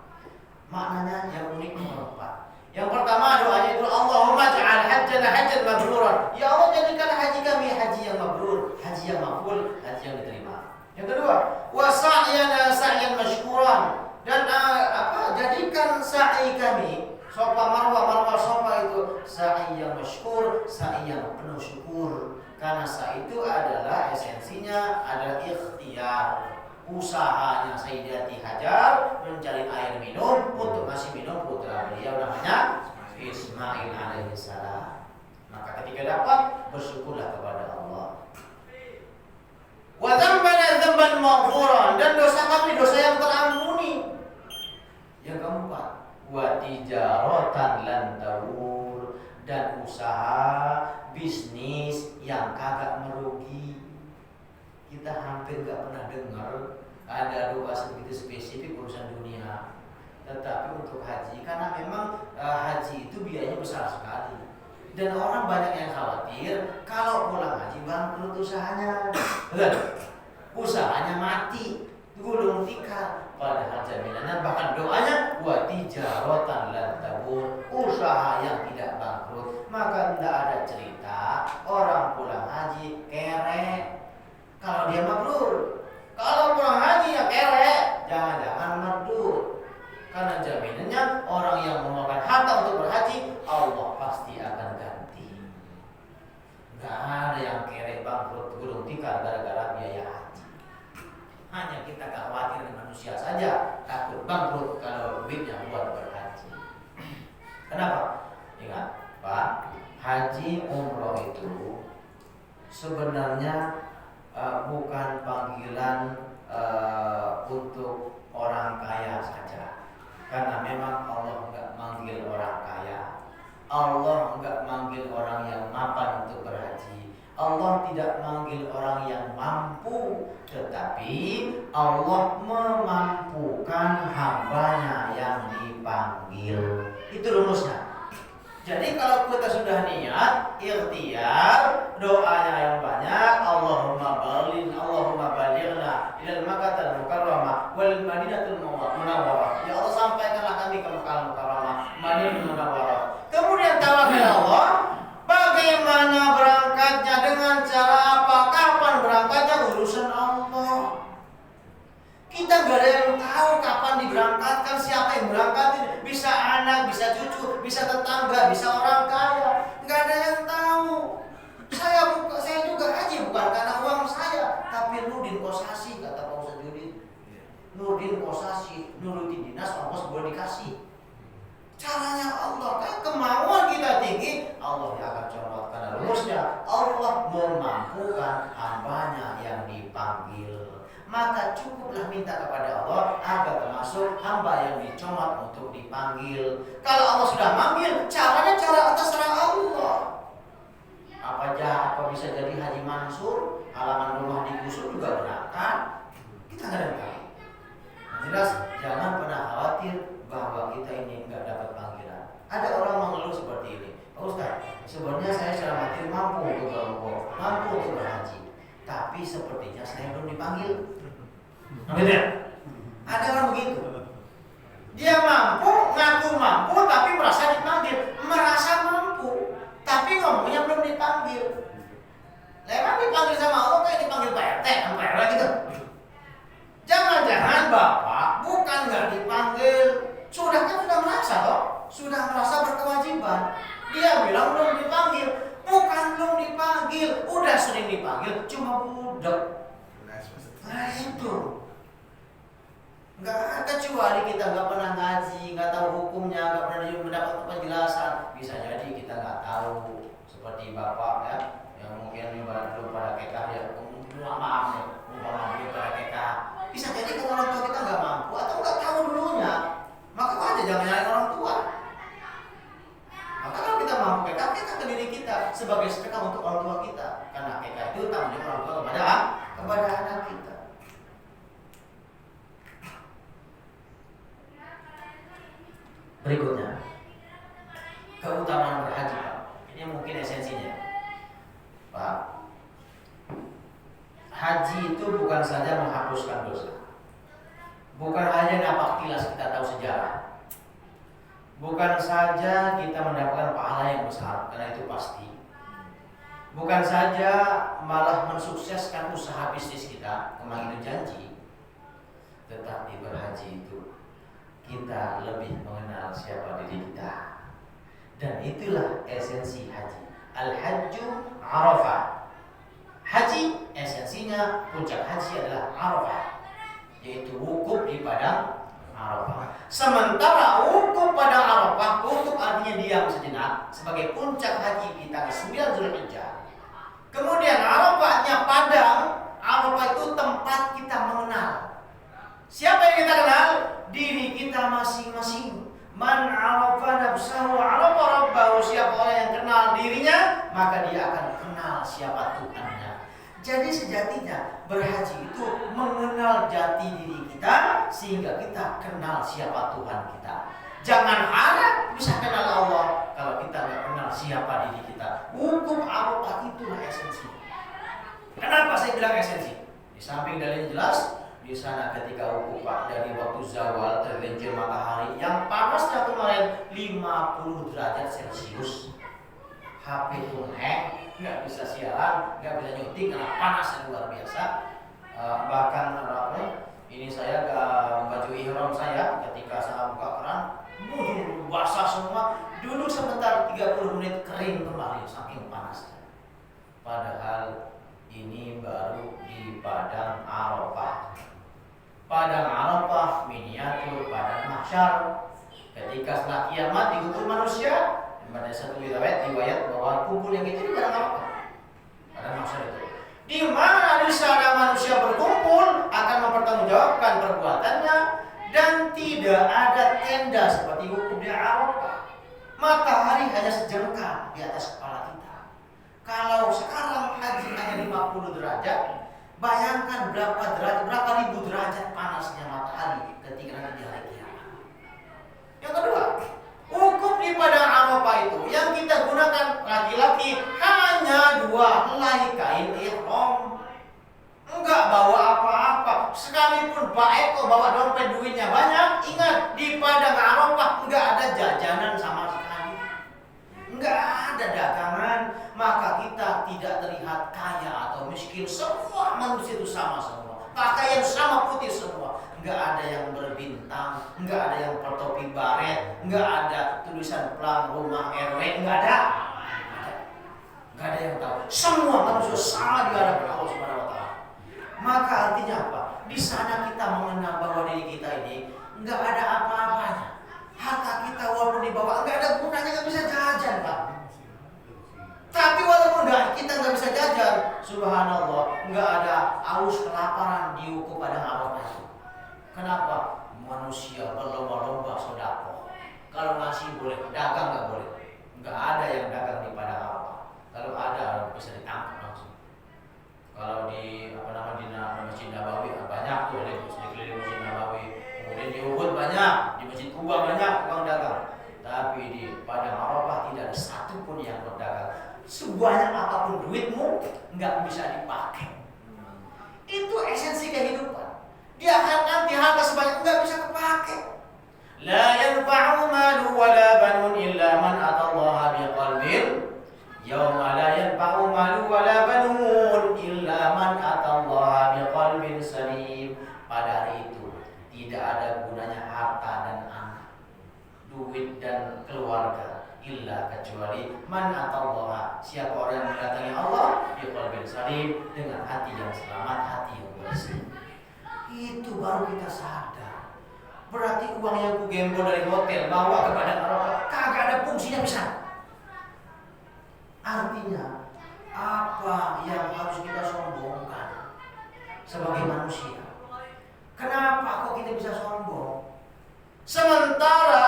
Maknanya yang unik nomor 4. Yang pertama doanya itu Allahumma ja'al hajjana hajjan mabruran. Ya Allah jadikan haji kami haji yang mabrur, haji yang makbul, haji yang diterima. Yang kedua, wa sa'yana sa'yan mashkuran. Dan jadikan sa'i kami, sofa marwah sofa itu sa'i yang mashkur, sa'i yang penuh syukur. Karena sa'i itu adalah esensinya adalah ikhtiar. Usahanya Sayyidati Hajar mencari air minum untuk ngasih minum putra beliau namanya Ismail alaihissalam. Maka ketika dapat bersyukurlah kepada Allah. Wa dzambana dzamban maghfuran, dan dosa kami dosa yang terampuni. Yang keempat, wa tijaratan lan tabur, dan usaha bisnis yang kagak merugi. Kita hampir gak pernah dengar ada doa sebegitu spesifik urusan dunia. Tetapi untuk haji, karena memang haji itu biayanya besar sekali, dan orang banyak yang khawatir kalau pulang haji bangkrut usahanya, usahanya mati, gulung tikar. Padahal jaminannya bahkan doanya wa tijaratan lan tabur, usaha yang tidak bangkrut. Maka tidak ada cerita orang pulang haji kere kalau dia mabrur. Kalau pulang haji ya kere, jangan-jangan mabrur. Karena jaminannya orang yang mengeluarkan harta untuk berhaji, Allah pasti akan ganti. Gak ada yang kere bangkrut gulung tikar gara-gara biaya haji. Hanya kita khawatir dengan manusia saja, takut bangkrut kalau duitnya buat berhaji. Kenapa? Ingat, Pak, haji umroh itu sebenarnya bukan panggilan untuk orang kaya saja. Karena memang Allah enggak manggil orang kaya. Allah enggak manggil orang yang mapan untuk berhaji. Allah tidak manggil orang yang mampu, tetapi Allah memampukan hambanya yang dipanggil. Itu rumusnya. Jadi kalau kita sudah niat, ikhtiar, doanya yang banyak, Allahumma balighna ilal Makkahil Mukarramah wal Madinatul Munawwarah. Ya Allah, sampaikanlah kami ke Makkah Mukarramah, Madinatul Munawwarah. Kemudian tawakal Allah, bagaimana berangkatnya, dengan cara apa, kapan berangkatnya, urusan Allah. Kita gak ada yang tahu kapan diberangkatkan, siapa yang berangkatin. Bisa anak, bisa cucu, bisa tetangga, bisa orang kaya. Gak ada yang tahu. Saya juga haji bukan karena uang saya, tapi Nurdin Kosasi, kata Pak Ustadz Yudin. Nurdin Kosasi, nurutin dinas, ongkos boleh dikasih. Caranya Allah, kan kemauan kita tinggi, Allah yang akan comot. Karena rumusnya Allah memampukan hambanya yang dipanggil. Maka cukuplah minta kepada Allah agar termasuk hamba yang dicomot untuk dipanggil. Kalau Allah sudah manggil, caranya cara terserah Allah. Apa bisa jadi Haji Mansur, halaman rumah digusur juga berangkat? Kita nggak ada tahu. Jelas jangan pernah khawatir bahwa kita ini nggak dapat panggilan. Ada orang mengeluh seperti ini, Pak Ustaz, sebenarnya saya secara materi mampu untuk berumroh, mampu untuk berhaji, tapi sepertinya saya belum dipanggil. Benar? Ada orang begitu. Dia mampu, ngaku mampu, tapi merasa dipanggil, merasa mampu, tapi ngomongnya belum dipanggil. Memang dipanggil sama Allah kayak dipanggil Pak RT, Pak RW gitu. Jangan-jangan Bapak bukan nggak dipanggil, sudah merasa toh, sudah merasa berkewajiban. Dia bilang belum dipanggil, bukan belum dipanggil, udah sering dipanggil, cuma budak. Nah itu, nggak kecuali kita nggak pernah ngaji, nggak tahu hukumnya, nggak pernah mendapat penjelasan, bisa jadi kita nggak tahu. Seperti Bapak ya, yang mungkin belum pada kekah ya, maaf nih, belum pada kekah. Bisa jadi kalau orang tua kita nggak mampu atau nggak tahu dulunya, maka aja jangan nyalain orang tua. Maka kalau kita mampu PK, kita ke diri kita sebagai sedekah untuk orang tua kita, karena PK itu tanggung jawab orang tua kepada anak kita. Berikutnya, keutamaan berhaji, Pak. Ini mungkin esensinya, Pak. Haji itu bukan saja menghapuskan dosa, bukan hanya napak tilas kita tahu sejarah, bukan saja kita mendapatkan pahala yang besar, karena itu pasti, bukan saja malah mensukseskan usaha bisnis kita, memang itu janji, tetapi berhaji itu kita lebih mengenal siapa diri kita. Dan itulah esensi haji. Al-hajju Arafah. Haji esensinya, puncak haji adalah Arafah, yaitu wukuf di padang Arafah. Sementara wukuf pada Arafah, wukuf artinya diam sejenak, sebagai puncak haji di tanggal 9 Zulhijjah. Kemudian Arafahnya padang. Arafah itu tempat kita mengenal. Siapa yang kita kenal? Diri kita masing-masing. Man arafa nafsahu arafa rabbahu. Siapa orang yang kenal dirinya, maka dia akan kenal siapa Tuhannya. Jadi sejatinya berhaji itu mengenal jati diri kita, sehingga kita kenal siapa Tuhan kita. Jangan harap bisa kenal Allah kalau kita nggak kenal siapa diri kita. Wukuf Arafah itulah esensi. Kenapa saya bilang esensi? Di samping dalilnya jelas, di di sana ketika wukuf Pak, dari waktu zawal tergelincir matahari yang panasnya kemarin 50 derajat Celcius. HP pun hang, nggak bisa siaran, nggak bisa nyuting karena panasnya luar biasa. Bahkan ini saya baju ihram saya ketika saya buka keran, basah semua. Duduk sebentar 30 menit kering kembali saking panasnya. Padahal ini baru di Padang Arafah. Padang Arafah miniatur Padang Mahsyar. Ketika setelah kiamat dihukum manusia, ada satu riwayat bahwa kumpul yang itu di Padang Arafah. Padang Mahsyar itu. Di mana di sana manusia berkumpul akan mempertanggungjawabkan perbuatannya dan tidak ada tenda seperti hukum di Arafah. Matahari hanya sejengkal di atas kepala kita. Kalau sekarang haji hanya 50 derajat, bayangkan berapa ribu derajat panasnya matahari ketika nanti di hari kiamat. Yang kedua, hukum di Padang Arafah itu yang kita gunakan laki-laki hanya 2 helai kain ihram. Enggak bawa apa-apa. Sekalipun Pak Eko bawa dompet duitnya banyak, ingat di Padang Arafah enggak ada jajanan sama sekali. Enggak ada dagangan, maka kita tidak terlihat kaya atau miskin. Semua manusia itu sama semua. Pakaian sama putih semua. Enggak ada yang berbintang, enggak ada yang bertopi baret, enggak ada tulisan pelang rumah RW, enggak ada. Enggak ada yang tahu. Semua manusia sama di hadapan Allah Subhanahu wa taala. Maka artinya apa? Di sana kita mengenal bahwa diri kita ini enggak ada apa-apanya. Harta kita walaupun dibawa enggak ada gunanya, enggak bisa jajan, Pak. Tapi walaupun kita nggak bisa jajan, subhanallah, nggak ada aus kelaparan di hukum Padang Arafah. Kenapa? Manusia berlomba-lomba sedekah. Kalau ngasih boleh, dagang nggak boleh. Nggak ada yang dagang di Padang Arafah. Kalau ada bisa ditangkap langsung. Kalau di di Masjid Nabawi banyak tuh, di keliling Masjid Nabawi. Kemudian di Uhud banyak, di Masjid Kuba banyak tukang dagang. Tapi di Padang Arafah tidak ada satupun yang berdagang. Sebanyak apapun duitmu nggak bisa dipakai. Itu esensi kehidupan. Dia akan nanti harta sebanyak nggak bisa kepakai. La yanfa'u malu wala banun illa man atallaha biqalbin. Yauma la yanfa'u malu wala banun illa man atallaha biqalbin salim. Pada hari itu tidak ada gunanya harta dan anak, duit dan keluarga, illa kecuali man atallaha, siapa orang yang mendatangi Allah biqalbin salim, dengan hati yang selamat, hati yang bersih. Itu baru kita sadar. Berarti uang yang ku gembol dari hotel bawa ke Padang Arafah kagak ada fungsinya bisa. Artinya apa yang harus kita sombongkan sebagai manusia? Kenapa kok kita bisa sombong? Sementara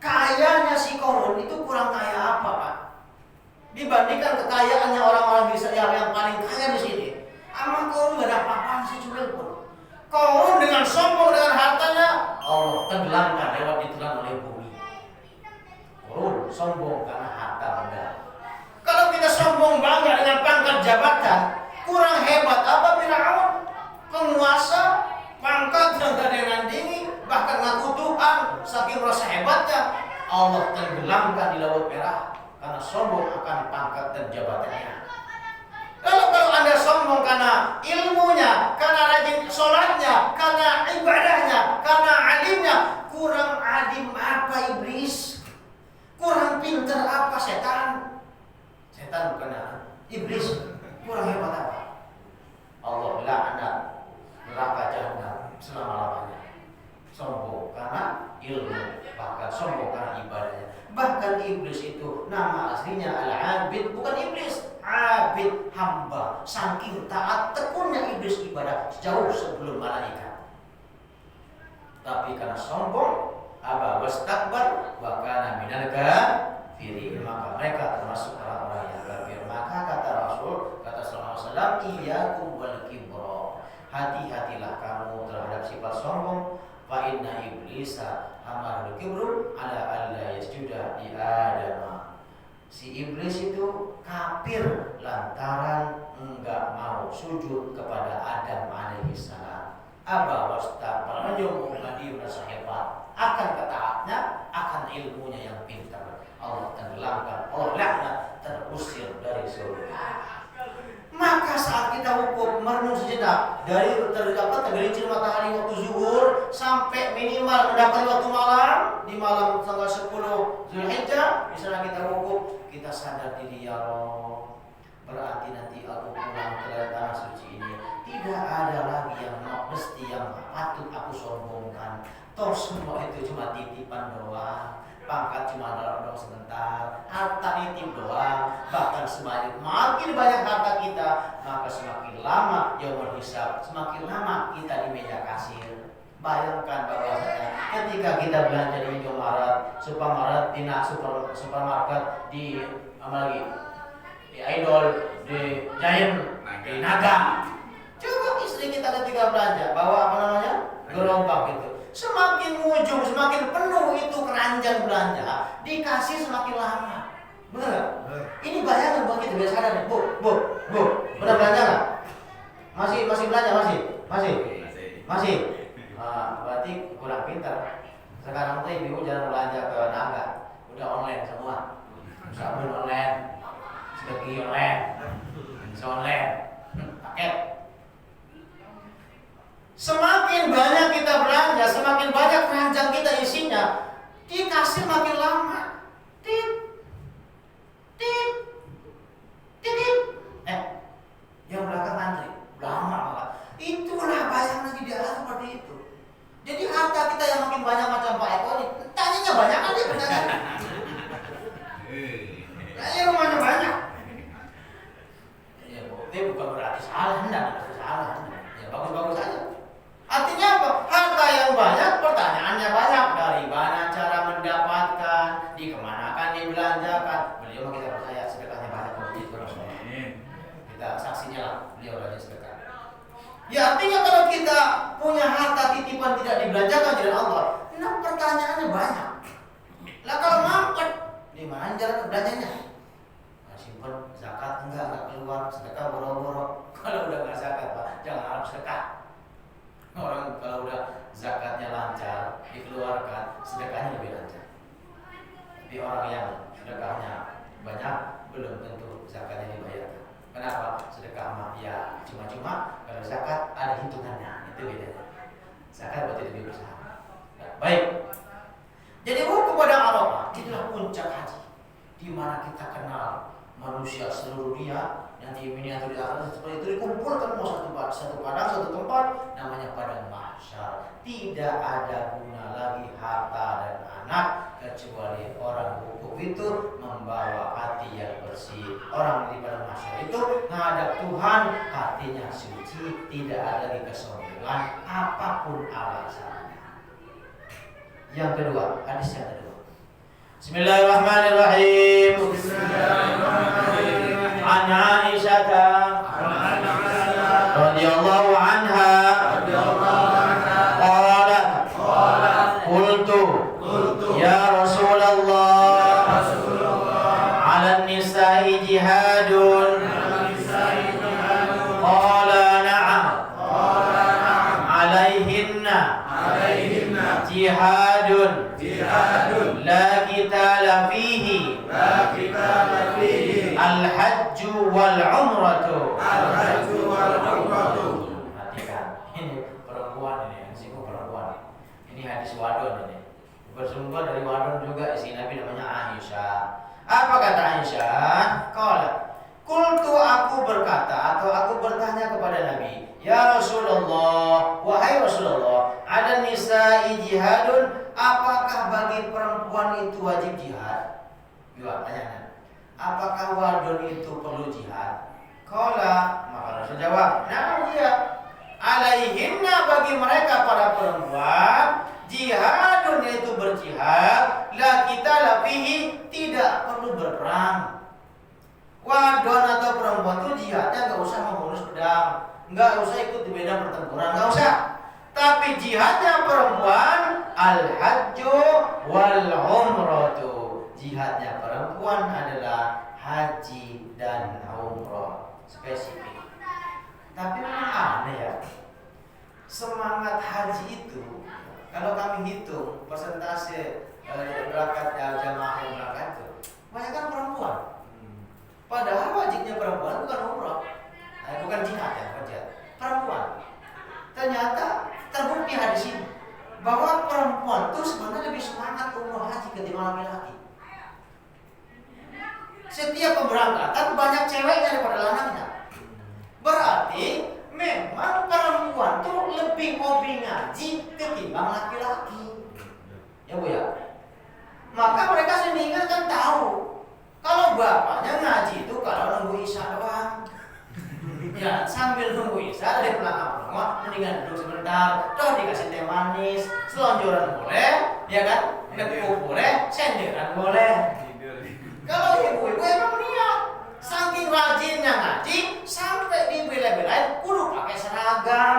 kayanya si Korun itu kurang kaya apa, Pak? Dibandingkan kekayaannya orang-orang yang paling kaya di sini. Amal Korun gak ada apa-apaan secuil pun. Korun dengan sombong dengan hartanya, Allah tenggelamkan lewat ditelan oleh bumi. Korun sombong karena harta benda. Kalau kita sombong bangga dengan pangkat jabatan, kurang hebat apa Firaun? Penguasa, pangkat yang gak ada yang nandingi, bahkan ngaku Tuhan, saking rasa hebatnya, Allah tenggelamkan di Laut Merah karena sombong akan pangkat dan jabatannya. Kalau Anda sombong karena ilmunya, karena rajin sholatnya, karena ibadahnya, karena alimnya, kurang alim apa iblis? Kurang pinter apa setan? Setan bukan iblis. Kurang hebat apa? Allah laknat neraka jahanam selama-lamanya. Sombong karena ilmu, bahkan sombong karena ibadahnya. Bahkan iblis itu nama aslinya Al-Abid, bukan iblis, abid, hamba. Saking taat tekunnya iblis ibadah jauh sebelum malaikat. Tapi karena sombong, aba wastakbar wa kana minal kafirin, maka mereka termasuk orang-orang yang kafir. Maka kata Rasul, kata sallallahu alaihi wasallam, iyyakum wal kibra. Hati-hatilah kamu terhadap sifat sombong. Fa inna iblisa amarul kibru ala alla yasjuda li Adam. Si iblis itu kafir lantaran enggak mau sujud kepada Adam alaihissalam. Aba wastakbara, menyombong dia merasa hebat akan ketaatnya, akan ilmunya yang pintar. Allah tenggelamkan, Allah laknat, terusir dari surga. Maka saat kita hukum merenung sejenak dari tergelincir matahari waktu zuhur sampai minimal mendapati waktu malam di malam tanggal 10 Zulhijjah, di sana kita hukum, kita sadar diri, ya Allah, berarti nanti aku pulang ke tanah suci ini tidak ada lagi yang mesti yang patut aku sombongkan. Toh semua itu cuma titipan doang, pangkat cuma doang sebentar, harta nitip doang. Bahkan makin banyak harta kita, maka semakin lama yaumul hisab, semakin lama kita di meja kasir. Bayangkan bahwasanya ketika kita belanja di Indomaret, supermarket, di apa lagi, di Idol, di Giant, di Naga. Coba istri kita ketika belanja bawa apa namanya, gerobak gitu, semakin ujung, semakin penuh itu keranjang belanja, dikasih semakin lama. Bener? Ini bayangan buat kita biasa ada nih, bu, benar belanja nggak? Masih belanja, masih. Berarti kurang pintar. Sekarang tuh ibu jarang belanja ke Naga, udah online semua, sabun online, sedekah online, online, paket. Semakin banyak kita belanja, semakin banyak keranjang kita isinya, dikasih makin lama. Yang belakang antri, lama malah. Itulah bayangan di dalam seperti itu. Jadi harta kita yang makin banyak macam Pak Eko ini, tanyanya banyak aja pertanyaan. Ya rumahnya banyak. Ya bukti bukan berarti salah, ya bagus-bagus aja. Artinya apa? Harta yang banyak, pertanyaannya banyak. Dari mana cara mendapatkan, dikemanakan, dibelanjakan. Beliau kita percaya sedekahnya banyak begitu Rasulullah. Kita saksinya lah, beliau rajin sedekah. Ya artinya kalau kita punya harta titipan tidak dibelanjakan oleh Allah, nah pertanyaannya banyak. Lah kalau mampet, di mana jalan belanjanya? Nah, simpen zakat enggak keluar, sedekah boro-boro. Kalau udah enggak zakat, Pak, jangan harap sedekah. Orang kalau udah zakatnya lancar, dikeluarkan, sedekahnya lebih lancar. Tapi orang yang sedekahnya banyak, belum tentu zakatnya dibayarkan. Kenapa? Sedekah mah ya cuma-cuma, kalau zakat ada hitungannya, itu bedanya. Zakat berarti lebih besar. Nah, baik. Jadi kepada Arafah itulah puncak haji, di mana kita kenal manusia seluruh dunia yang di miniatur di atas seperti itu dikumpulkan satu padang, satu tempat, namanya padang mahsyar. Tidak ada guna lagi harta dan anak kecuali orang hukum itu membawa hati yang bersih. Orang di padang mahsyar itu menghadap Tuhan, hatinya suci, tidak ada lagi kesombongan apapun alasannya. Yang kedua, hadis yang kedua. Bismillahirrahmanirrahim. An Aisyah radhiyallahu anha qalat qultu ya Rasulullah 'ala an-nisa'i jihadun qala na'am 'alayhinna jihadun la qitala fihi al-hajju wal umratu. Perhatikan, ini perempuan ini, singgung perempuan. Ini hadis wadon ini. Bersumber dari wadon juga istri Nabi namanya Aisyah. Apa kata Aisyah? Qultu aku berkata atau aku bertanya kepada Nabi, ya Rasulullah, wahai Rasulullah, ada nisa'i jihadun, apakah bagi perempuan itu wajib jihad? Dua pertanyaan. Apakah wadon itu perlu jihad? Maka Rasul jawab, nah iya. Alaihinna, bagi mereka para perempuan, jihadun yaitu berjihad, la kita lafihi, tidak perlu berperang. Wadon atau perempuan itu jihadnya nggak usah mengurus pedang, nggak usah ikut di medan pertempuran, nggak usah. Tapi jihadnya perempuan al-hajju wal umratu. Jihadnya perempuan adalah haji dan umrah. spesifik. Tapi memang aneh ya, semangat haji itu kalau kami hitung persentase berangkat jamaah yang berangkat itu banyak kan perempuan. Padahal wajibnya perempuan bukan umroh, bukan jihad ya, bukan jihad. Perempuan. Ternyata terbukti hadis ini bahwa perempuan itu sebenarnya lebih semangat umroh haji ketimbang laki-laki. Setiap pemberangkatan banyak ceweknya daripada lanangnya. Berarti memang perempuan tuh lebih hobi ngaji ketimbang laki-laki. Ya Bu ya. Maka mereka sendiri kan tahu kalau bapaknya ngaji itu kalau nunggu isya doang. Ya sambil nunggu isya dari pulang rumah mendingan duduk sebentar, toh dikasih teh manis, selonjoran boleh, ya kan? Nekuk boleh, senderan boleh. Kalau ibu-ibu emang niat, saking rajinnya ngaji sampai dibela-belain kudu pakai seragam.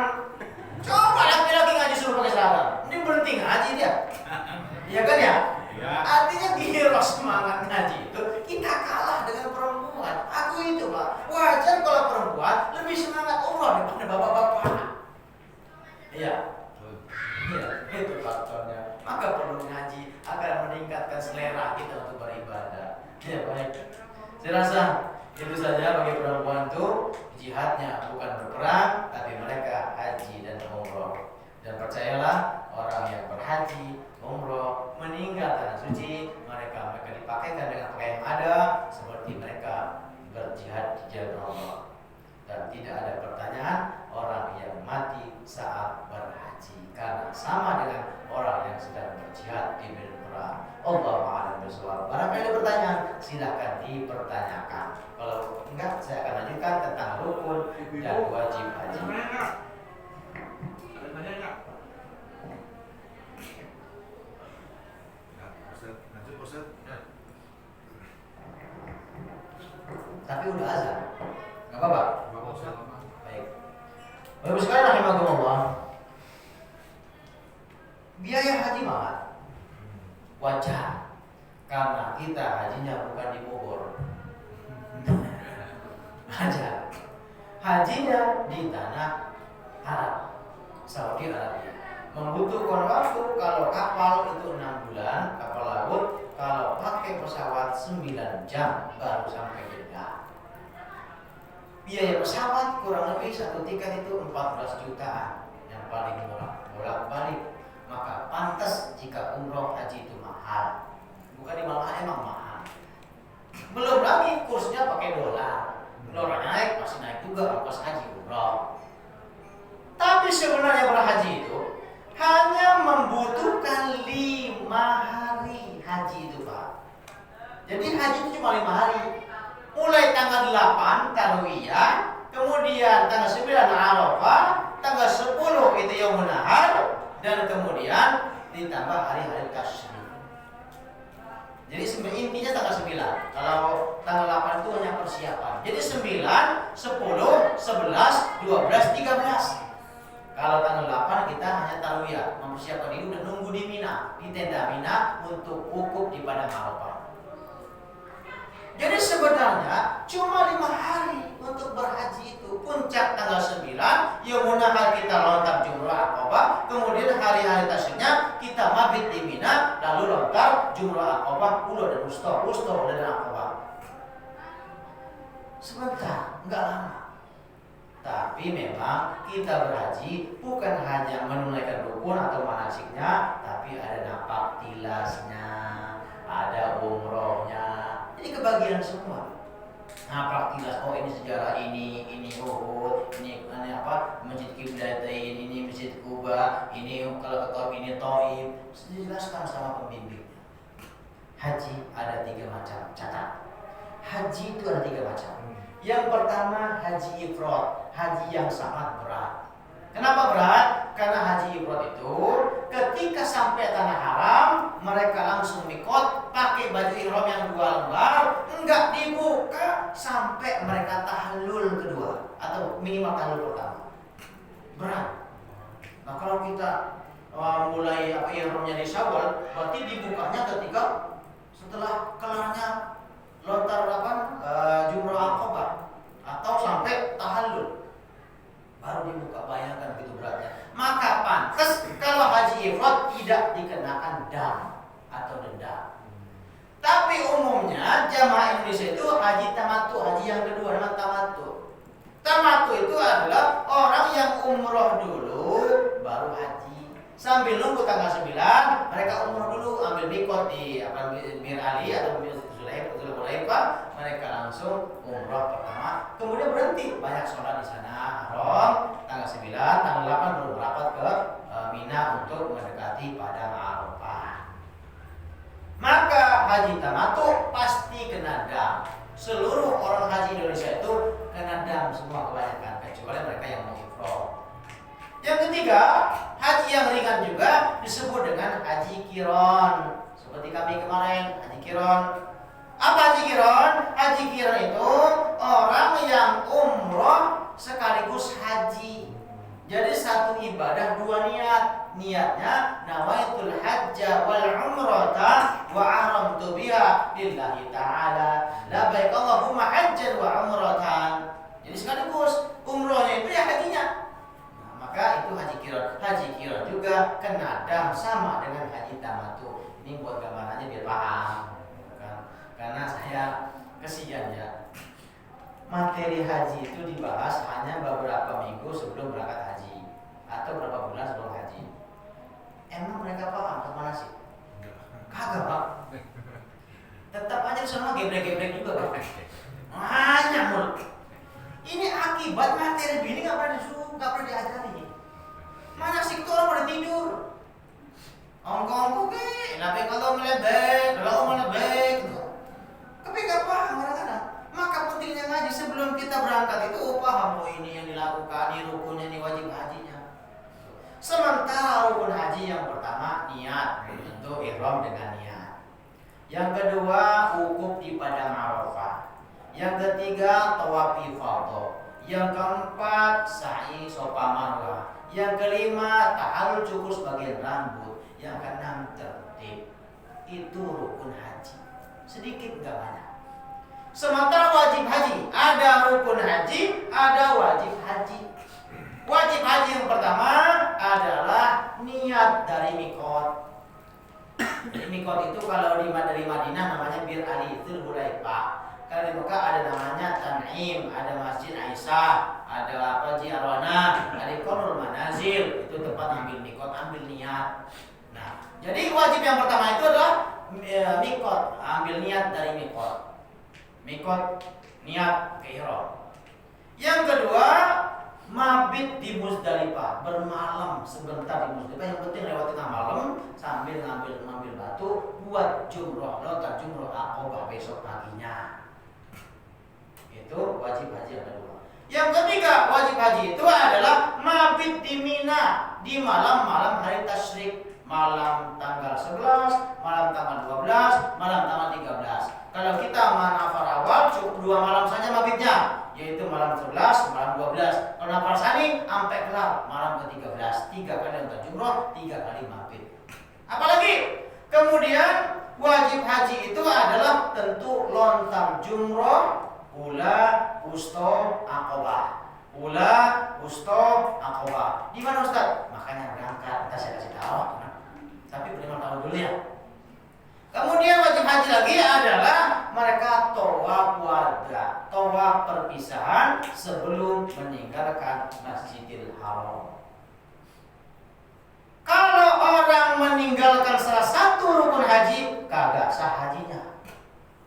Coba laki-laki ngaji suruh pakai seragam, ini berhenti ngaji dia. Iya kan ya? Artinya gila semangat ngaji itu kita kalah dengan perempuan. Aku itu Pak, wajar kalau perempuan lebih semangat umroh daripada bapak-bapak. Iya. Iya, itu faktornya. Maka perlu ngaji agar meningkatkan selera kita untuk beribadah. Ya baik. Saya rasa itu saja bagi perempuan itu jihadnya bukan berperang, tapi mereka haji dan umroh. Dan percayalah orang yang berhaji, umroh, meninggal tanah suci, mereka dipakaikan dengan pakaian yang ada seperti mereka berjihad di jalan Allah. Dan tidak ada pertanyaan orang yang mati saat berhaji karena sama dengan orang yang sedang berjihad di medan perang. Allahu a'lam bishawab. Barangkali ada pertanyaan, silakan dipertanyakan. Kalau enggak, saya akan lanjutkan tentang rukun dan wajib haji. Tapi udah azan, nggak apa-apa. Baik. Bapak sekalian rahimahumullah, biaya haji mahal. Wajar, karena kita hajinya bukan di Bogor. Wajar, hajinya di tanah Arab, Saudi Arabia. Membutuhkan waktu kalau kapal itu 6 bulan, kapal laut. Kalau pakai pesawat 9 jam baru sampai Jeddah. Biaya pesawat kurang lebih satu tiket itu 14 jutaan yang paling murah, bolak-balik. Maka pantas jika umroh haji itu mahal. Bukan di mahal, emang mahal. Belum lagi kursnya pakai dolar. Dolar naik, masih naik juga ongkos haji umroh. Tapi sebenarnya berhaji itu hanya membutuhkan 5 hari haji itu Pak. Jadi haji itu cuma 5 hari. Mulai tanggal 8 Tarwiyah, kemudian tanggal 9 Arafah, tanggal 10 itu Yaumul Nahar, dan kemudian ditambah hari-hari tasyrik. Jadi intinya tanggal 9. Kalau tanggal 8 itu hanya persiapan. Jadi 9, 10, 11, 12, 13. Kalau tanggal 8 kita hanya tarwiyah, mempersiapkan diri dan nunggu di Mina, di tenda Mina untuk wukuf di padang Arafah. Jadi sebenarnya cuma 5 hari untuk berhaji itu. Puncak tanggal 9, Yaumul Nahar kita lontar Jumrah Aqabah, kemudian hari-hari tasyriknya kita mabit di Mina, lalu lontar Jumrah Aqabah, Ula dan Wusta dan Aqabah. Sebentar, enggak lama. Tapi memang kita berhaji bukan hanya menunaikan rukun atau manasiknya, tapi ada napak tilasnya, ada umrohnya. Jadi kebagian semua. Napak tilas, oh ini sejarah ini Uhud, ini apa Masjid Qiblatain, ini Masjid Kuba, ini kalau ke Taif ini Taif. Dijelaskan sama pembimbingnya. Haji ada 3 macam, catat. Haji itu ada 3 macam. Yang pertama haji ifrad, haji yang sangat berat. Kenapa berat? Karena haji ifrad itu ketika sampai tanah haram mereka langsung mikot, pakai baju ihram yang 2 lembar, enggak dibuka sampai mereka tahallul kedua atau minimal tahallul pertama. Berat. Nah kalau kita mulai ihramnya di Syawal, berarti dibukanya ketika setelah kelarnya lontar Jumrah Aqabah. atau sampai tahallul. Baru dibuka, bayangkan begitu beratnya. Maka pantas kalau haji ifrad tidak dikenakan dam atau denda. Tapi umumnya jamaah Indonesia itu haji tamattu, haji yang kedua namanya tamattu. Tamattu itu adalah orang yang umroh dulu baru haji. Sambil nunggu tanggal 9, mereka umroh dulu, ambil mikot di Bir Ali atau Bir Zulaifa, mereka langsung umroh pertama, kemudian berhenti, banyak sholat di sana, haram, tanggal 9, tanggal 8 baru merapat ke Mina untuk mendekati padang Arafah. Maka haji tamattu pasti kena dam. Seluruh orang haji Indonesia itu kena dam semua kebanyakan, kecuali mereka yang mau ifrad. Yang ketiga, haji yang ringan juga disebut dengan haji qiran. Seperti kami kemarin, haji qiran. Apa haji qiran? Haji qiran itu orang yang umroh sekaligus haji. Jadi satu ibadah dua niat. Niatnya nawaitul hajja wal umrata wa ahramtu biha lillahi ta'ala. Labbaik Allahumma hajjan wa umratan. Jadi sekaligus umrohnya itu ya hajinya. Nah, maka itu haji qiran. Haji qiran juga kena dam sama dengan haji tamattu. Ini buat gambarannya biar paham. Karena saya kesian ya. Materi haji itu dibahas hanya beberapa minggu sebelum berangkat haji atau berapa bulan sebelum haji. Emang mereka paham kemana sih? Kagak, Pak. Tetap aja semua gebrek-gebrek juga, Pak. Hanya mulut. Ini akibat materi begini nggak pernah diajari. Mana sih itu orang pada tidur? Ongkong ke, tapi kalau melebek, gitu. Tapi nggak paham kadang-kadang. Maka pentingnya ngaji sebelum kita berangkat itu paham ini yang dilakukan, ini rukunnya, ini wajib hajinya. Sementara rukun haji yang pertama niat, untuk ihram dengan niat. Yang kedua wukuf di padang Arafah. Yang ketiga tawaf ifadah. Yang keempat sa'i Safa Marwah. Yang kelima tahallul cukur sebagian rambut. Yang keenam tertib. Itu rukun haji. Sedikit enggak banyak. Sementara wajib haji, ada rukun haji, ada wajib haji. Wajib haji yang pertama adalah niat dari mikot. Jadi mikot itu kalau dari Madinah namanya Bir Ali Zulaifa. Kalau di Mekah ada namanya Tan'im, ada Masjid Aisyah, ada Ji'arwana, ada Qurul Manazil. Itu tempat ambil mikot, ambil niat. Nah, jadi wajib yang pertama itu adalah mikot, ambil niat dari mikot. Mikot niat ke ihram. Yang kedua mabit di Muzdalifah, bermalam sebentar di Muzdalifah. Yang penting lewat tengah malam sambil ngambil batu buat jumroh, lontar jumroh Aqabah besok paginya. Itu wajib haji yang kedua. Yang ketiga wajib haji itu adalah mabit di Mina di malam-malam hari tasyrik, malam tanggal 11, malam tanggal 12, malam tanggal 13. Kalau kita nafar awal cukup 2 malam saja mabitnya, yaitu malam 11, malam 12. Kalau nafar sani sampai kelar malam ke-13, 3 kali lontar jumroh, 3 kali mabit. Apalagi kemudian wajib haji itu adalah tentu lontar jumroh, ula, wusto, aqabah. Ula, wusto, aqabah. Di mana Ustaz? Makanya berangkat, kita saya kasih tahu. Tapi belum tahu dulu ya. Kemudian wajib haji lagi adalah mereka tawaf warga, tawaf perpisahan sebelum meninggalkan Masjidil Haram. Kalau orang meninggalkan salah satu rukun haji, kagak sah hajinya.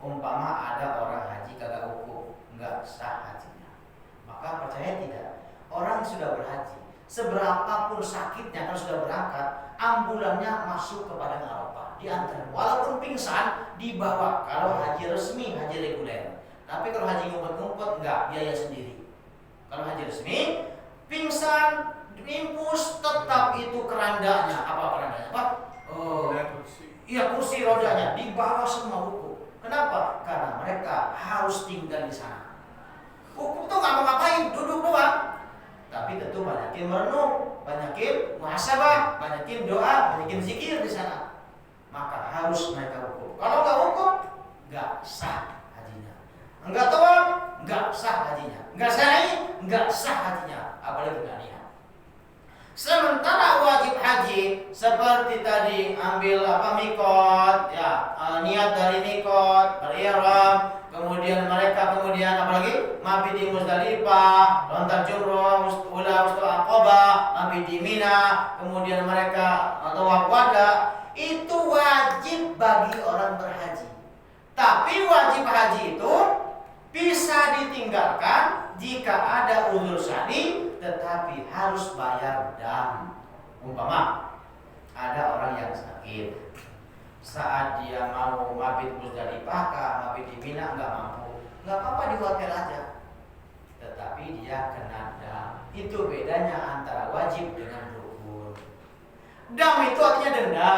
Umpama ada orang haji kagak wukuf, enggak sah hajinya. Maka percaya tidak, orang sudah berhaji, seberapapun sakitnya kalau sudah berangkat, ambulannya masuk kepada Arafah. Diantar, walaupun pingsan dibawa. Kalau haji resmi, haji reguler. Tapi kalau haji ngumpet-ngumpet enggak, biaya sendiri. Kalau haji resmi, pingsan, impus, tetap itu kerandanya. Apa kerandanya, Pak? Iya, kursi rodanya dibawa semua hukum. Kenapa? Karena mereka harus tinggal di sana. Hukum tuh nggak mau ngapain, duduk doang. Tapi tentu banyakin merenung, banyakin muhasabah, banyakin doa, banyakin zikir di sana. Maka harus mereka hukum. Kalau nggak hukum, nggak sah hajinya. Enggak tawaf, nggak sah hajinya. Nggak syar'i, nggak sah hajinya, apalagi nggak niat. Sementara wajib haji seperti tadi ambil mikot, ya niat dari mikot, berihram, kemudian mereka apalagi mabit di Muzdalifah, lontar jumroh, usta Aqabah, mabit di Mina, kemudian mereka tawaf wada, itu wajib bagi orang berhaji. Tapi wajib haji itu bisa ditinggalkan jika ada uzur syar'i, tetapi harus bayar dam. Umpama ada orang yang sakit, saat dia mau mabit Muzdalifah kah, mabit di Mina nggak mampu, nggak apa-apa di hotel aja, tetapi dia kena dam. Itu bedanya antara wajib dengan rukun. Dam itu artinya denda.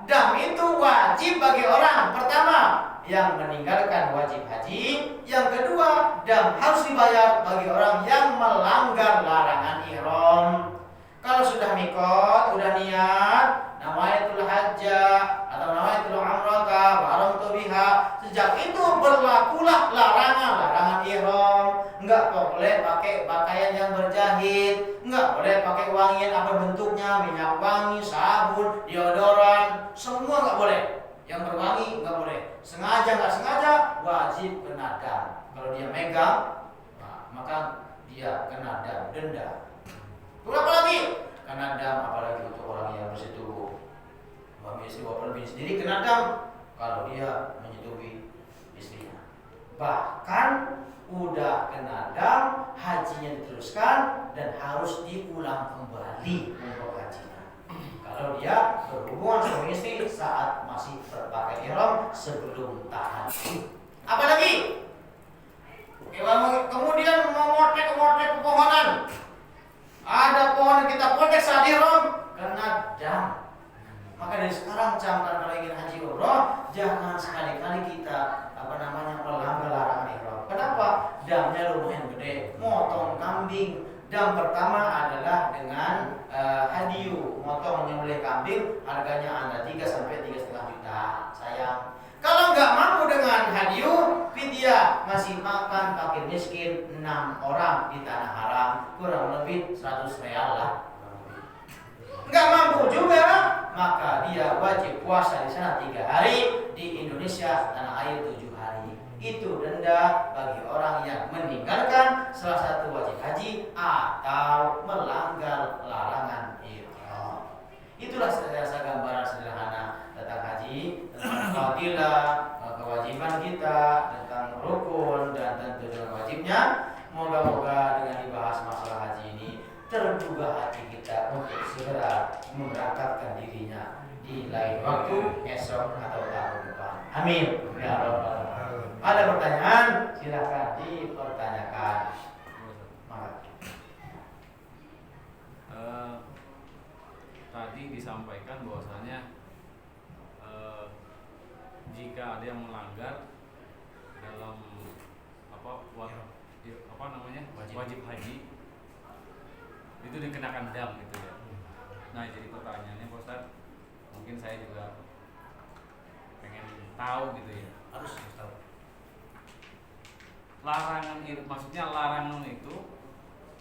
Dam itu wajib bagi orang pertama yang meninggalkan wajib haji, yang kedua dam harus dibayar bagi orang yang melanggar larangan ihram. Kalau sudah mikot, udah niat nawaitul hajjah atau nawaitul umrata wa haramtu biha, sejak itu berlakulah larangan ihram. Enggak boleh pakai pakaian yang berjahit, enggak boleh pakai wangian apa bentuknya, minyak wangi, sabun, deodoran, semua enggak boleh. Yang berwangi enggak boleh. Sengaja enggak sengaja wajib kena dam. Kalau dia megang, maka dia kena dam, denda. Berapa lagi? Kena dam, apalagi untuk orang yang bersetubuh. Suami istri walaupun bini sendiri kena dam kalau dia menyetubuhi istrinya. Bahkan udah kena dam, hajinya diteruskan dan harus diulang kembali untuk hajinya. Kalau dia berhubungan suami istri saat masih berpakaian ihram sebelum tahaji. Apalagi kemudian memotret pepohonan. Ada pohon yang kita potek saat ihram, kena dam. Maka dari sekarang camkan kalau ingin haji umroh, jangan sekali-kali kita melanggar larangan ihram. Kenapa? Damnya lumayan gede. Motong kambing. Dam pertama adalah dengan hadiyu, motong menyembelih kambing, harganya antara 3 sampai 3,5 juta. Sayang. Kalau nggak mampu dengan hadiyu, fidyah, masih makan fakir miskin 6 orang di tanah haram, kurang lebih 100 real lah. Nggak mampu juga, maka dia wajib puasa di sana 3 hari, di Indonesia tanah air 7 hari. Itu denda bagi orang yang meninggalkan salah satu wajib haji atau melanggar larangan ihram. Itulah sederhana gambaran sederhana tentang haji, tentang fadilah, kewajiban kita, tentang rukun dan tentu dengan wajibnya. Moga-moga dengan dibahas masalah haji ini tergugah hati kita untuk segera memberangkatkan dirinya di lain waktu, esok atau tahun depan. Amin. Ya Rabbal alamin. Ada pertanyaan? Silakan dipertanyakan. Tadi disampaikan bahwasanya jika ada yang melanggar dalam wajib haji itu dikenakan dam gitu ya. Nah jadi pertanyaannya Pak Ustadz, mungkin saya juga pengen tahu gitu ya. Harus tahu. Larangan itu, maksudnya larangan itu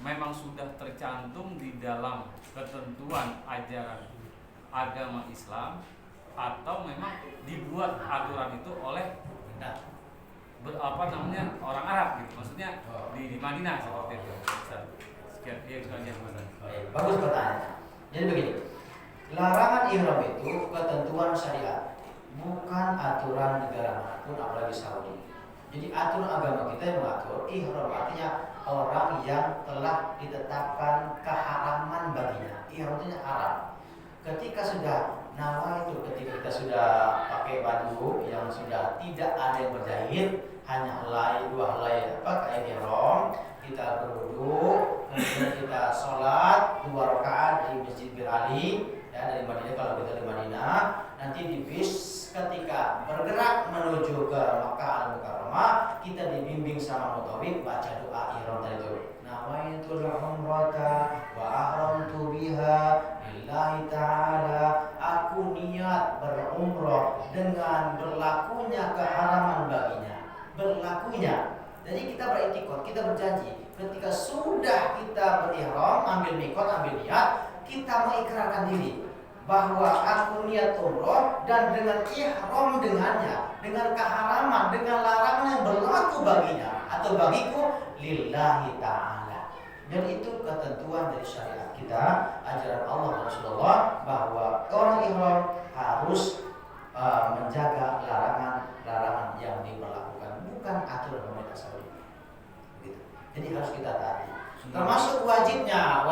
memang sudah tercantum di dalam ketentuan ajaran agama Islam atau memang dibuat aturan itu oleh orang Arab gitu, maksudnya di Madinah seperti itu. Sekian aja Mas. Bagus pertanyaan. Jadi begini, larangan ihram itu ketentuan syariat, bukan aturan negara manapun, apalagi Saudi. Jadi aturan agama kita yang mengatur ihram, artinya orang yang telah ditetapkan keharaman baginya. Ihram itu haram. Ketika sudah ketika kita sudah pakai baju yang sudah tidak ada yang berjahit, hanya dua helai kain ihram, kita berwudu, kemudian kita sholat 2 rakaat di Masjid Bir Ali, ya, dari Madinah. Kalau kita di Madinah, nanti di bis ketika bergerak menuju ke Makkah Al-Mukarramah, kita dibimbing sama mutawif baca doa ihram tadi itu. Nawaitul umrata wa ahramtu biha lillahi ta'ala. Aku niat berumrah dengan berlakunya keharaman baginya. Berlakunya Jadi kita beriktikad, kita berjanji ketika sudah kita berihram, ambil mikot, ambil niat, kita mengikrarkan diri bahwa aku niat umroh dan dengan ihram dengannya, dengan keharaman, dengan larangan yang berlaku baginya atau bagiku lillahi ta'ala. Dan itu ketentuan dari syariat kita, ajaran Allah dan Rasulullah, bahwa orang ihram harus menjaga larangan yang diberlakukan, bukan aturan pemerintah Saudi. Gitu. Jadi harus kita taati. Termasuk wajibnya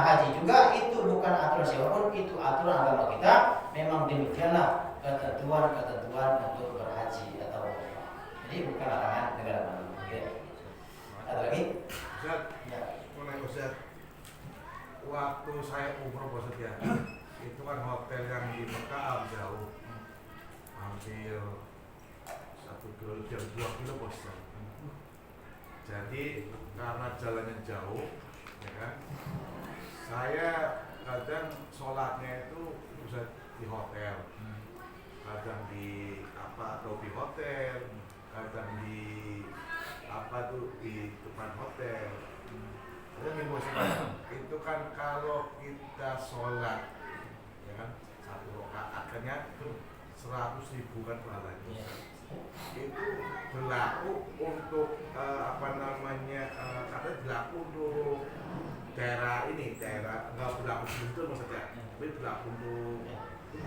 haji juga itu bukan aturan siapapun, itu aturan agama kita. Memang demikianlah ketentuan untuk berhaji atau umrah. Jadi bukan larangan negara mana. Gitu. Ada lagi? Ustaz, Ya. mulai Ustaz. Waktu saya umroh Ustaz ya, itu kan hotel yang di Mekah jauh, hampir 1 kilo, jam 2 kilo Ustaz. Jadi karena jalannya jauh, ya kan, saya kadang sholatnya itu bisa di hotel, kadang di lobi hotel, kadang di di depan hotel. Jadi itu kan kalau kita sholat, ya kan, 1 rakaat akhirnya 100.000 kan pahalanya. Itu berlaku untuk katanya berlaku untuk daerah nggak berlaku untuk maksudnya, tapi berlaku untuk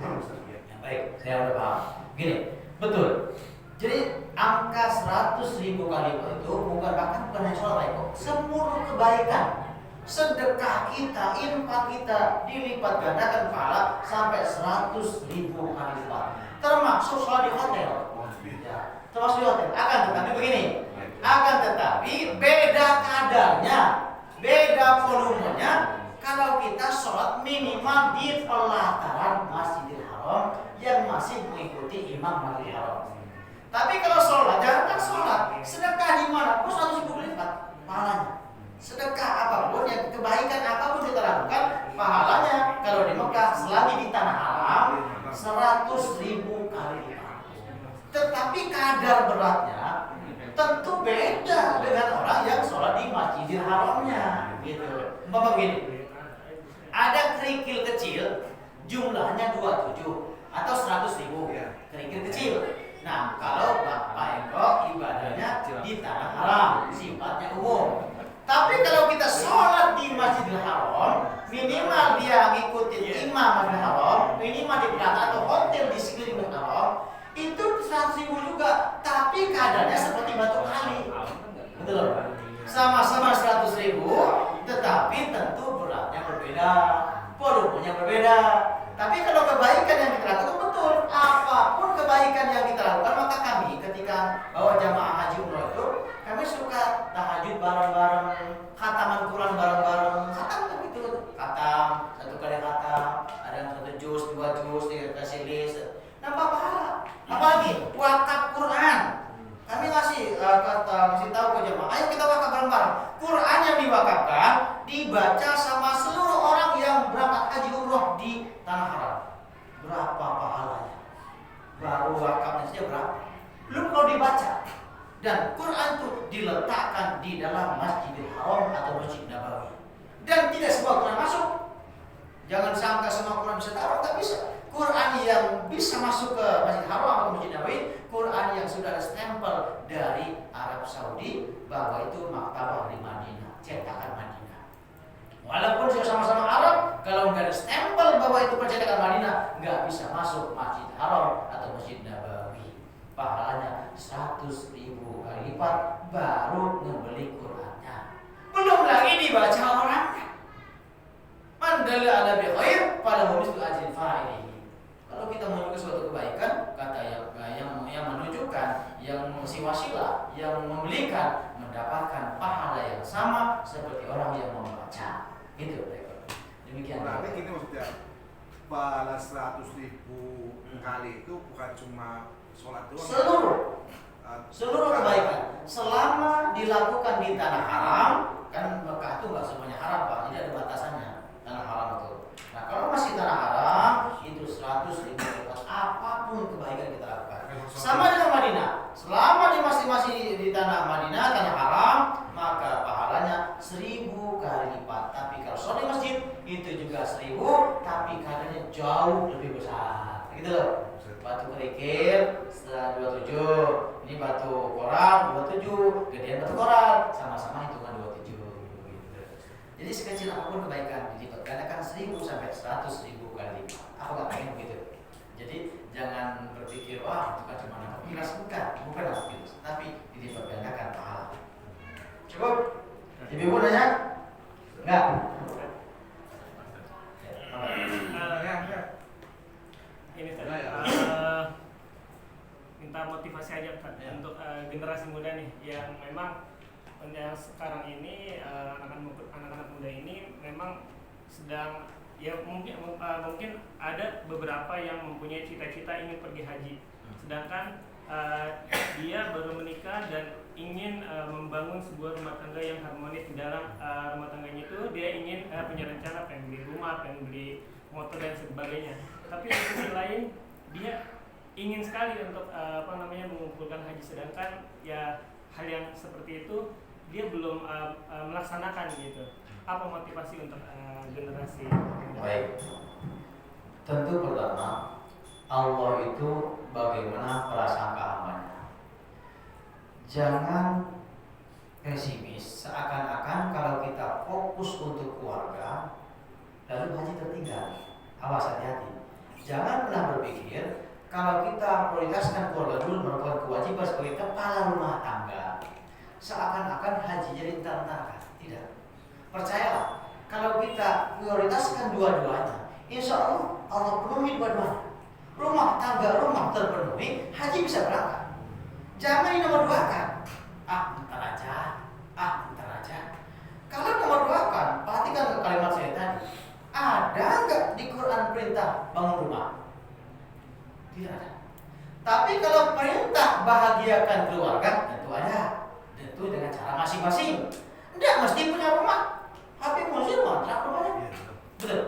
maksudnya. Baik, saya udah paham. Gini, betul. Jadi angka 100.000 kali itu bukan hanya sholat kok, seluruh kebaikan, sedekah kita, infak kita dilipat gandakan pahala sampai 100.000 kali lipat. Termasuk sholat di hotel. Ya, termasuk di hotel. Akan tetapi begini, beda kadarnya, beda volumenya. Kalau kita sholat minimal di pelataran Masjidil Haram yang masih mengikuti imam Masjidil Haram. Tapi kalau sholat, jangan sholat, sedekah di mana pun 100.000 lipat pahalanya. Sedekah apapun, yang kebaikan apapun kita lakukan, pahalanya kalau di Mekah selagi di tanah haram 100.000 kali lipat. Tetapi kadar beratnya tentu beda dengan orang yang sholat di Masjidil Haramnya. Gitu. Bapak begini, ada kerikil kecil, jumlahnya 27 atau 100.000 kerikil kecil. Nah, kalau Bapak Eko ibadahnya di tanah haram, sifatnya umum. Tapi kalau kita sholat di Masjidil Haram, minimal dia ngikutin imam Masjidil Haram, minimal di belakang atau hotel di sekeliling Masjidil Haram, itu 100.000 juga. Tapi kadarnya seperti batu kali. Betul loh? Sama-sama 100.000, tetapi tentu beratnya berbeda, volumenya berbeda. Tapi kalau kebaikan yang kita lakukan betul, apapun kebaikan yang kita lakukan, maka kami ketika bawa jamaah haji umroh itu, kami suka tahajud bareng-bareng, khataman Quran bareng-bareng, khatam begitu, khatam 1 kali khatam, ada yang 1 juz, 2 juz, 3 kasih list, nampak pahala. Apalagi wakaf Quran, kami ngasih tahu ke jamaah, ayo kita wakaf bareng-bareng. Quran yang diwakafkan dibaca sama seluruh orang yang berangkat haji umroh di tanah haram. Berapa pahalanya? Baru wakafnya saja berapa? Belum kalau dibaca. Dan Quran itu diletakkan di dalam Masjidil Haram atau Masjid Nabawi. Dan tidak semua Quran masuk. Jangan sangka semua Quran bisa taruh, tak bisa. Quran yang bisa masuk ke Masjid Haram atau Masjid Nabawi, Quran yang sudah ada stempel dari Arab Saudi bahwa itu maktabah di Madinah, cetakan Madinah. Walaupun sudah sama-sama Arab, kalau nggak ada stempel bahwa itu percetakan Madinah, nggak bisa masuk Masjid Haram atau Masjid Nabawi. Pahalanya 100.000 kali lipat baru membeli Qurannya. Belum lagi dibaca orangnya. Man dalla ala bi khair falahu mislu ajri fa'ilihi. Kalau kita menunjukkan suatu kebaikan, kata yang menunjukkan, yang si wasilah, yang membelikan mendapatkan pahala yang sama seperti orang yang membaca. Itu demikian. Berarti gini maksudnya, pahala 100.000 kali itu bukan cuma sholat doang. Seluruh kebaikan selama dilakukan di tanah haram, kan Mekah itu nggak semuanya haram Pak, jadi ada batasannya tanah haram itu. Nah kalau masih tanah haram itu 100.000 lipat apapun kebaikan kita lakukan. Sama dengan Madinah, selama masih di tanah Madinah, jauh lebih besar. Gitu loh. Batu kerikil setelah 27, ini batu koral 27, gedean batu koral, sama-sama hitungan 27 gitu. Jadi sekecil apapun kebaikan dilipat gandakan 1000 sampai 100.000 kali lipat. Apa nggak pengen begitu? Jadi jangan berpikir wah itu kan cuma nangkap tilas, bukan nangkap tilas, tapi dilipat gandakan pahala. Cukup? Ibu nanya? Enggak? Ini tadi minta motivasi aja Pak untuk generasi muda nih yang memang yang sekarang ini anak-anak muda ini memang sedang ya mungkin ada beberapa yang mempunyai cita-cita ingin pergi haji, sedangkan dia baru menikah dan ingin membangun sebuah rumah tangga yang harmonis. Di dalam rumah tangganya itu dia ingin punya rencana pengen beli rumah, pengen beli motor dan sebagainya. Tapi di sisi lain dia ingin sekali untuk mengumpulkan haji, sedangkan ya hal yang seperti itu dia belum melaksanakan gitu. Apa motivasi untuk generasi? Baik. Tentu pertama Allah itu bagaimana prasangka hambanya. Jangan pesimis seakan-akan kalau kita fokus untuk keluarga lalu haji tertinggal. Awas, hati-hati. Jangan pernah berpikir kalau kita prioritaskan keluarga dulu melakukan kewajiban sebagai kepala rumah tangga seakan-akan haji jadi entar-entar. Tidak. Percayalah, kalau kita prioritaskan dua-duanya, insya Allah Allah penuhi dua-duanya. Rumah tangga rumah terpenuhi, haji bisa berangkat. Jangan nomor duakan. Entar aja. Kalau nomor duakan, perhatikan kalimat saya tadi. Ada nggak di Quran perintah bangun rumah? Tidak ada. Tapi kalau perintah bahagiakan keluarga, tentu ada. Tentu dengan cara masing-masing. Tidak mesti punya rumah. Habib Munsir kontrak rumahnya. Betul.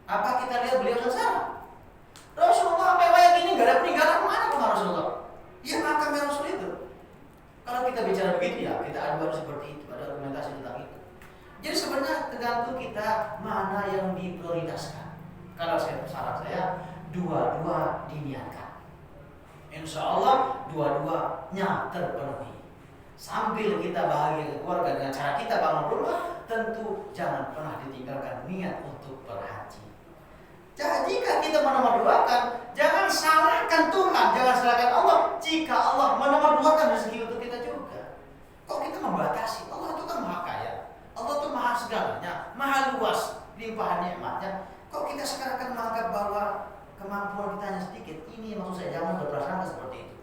Apa kita lihat beliau sengsara? Rasulullah sampai kayak gini nggak ada peninggalan, mana rumah Rasulullah? Ya makamnya Rasul itu. Kalau kita bicara begitu ya, kita ada baru seperti itu, ada argumentasi tentang itu. Jadi sebenarnya tergantung kita mana yang diprioritaskan. Kalau saran saya, dua-dua diniatkan. Insya Allah dua-duanya terpenuhi. Sambil kita bahagia keluarga dengan cara kita bangun rumah, tentu jangan pernah ditinggalkan niat untuk berhaji. Jadi jika kita menomorduakan, jangan salahkan Tuhan, jangan salahkan Allah. Jika Allah menomorduakan rezeki untuk kita juga, kok kita membatasi? Allah itu kan maha kaya, Allah itu maha segalanya, maha luas limpahan nikmatnya. Kok kita sekarang akan menganggap bahwa kemampuan kita hanya sedikit? Ini maksud saya, jangan berprasangka seperti itu.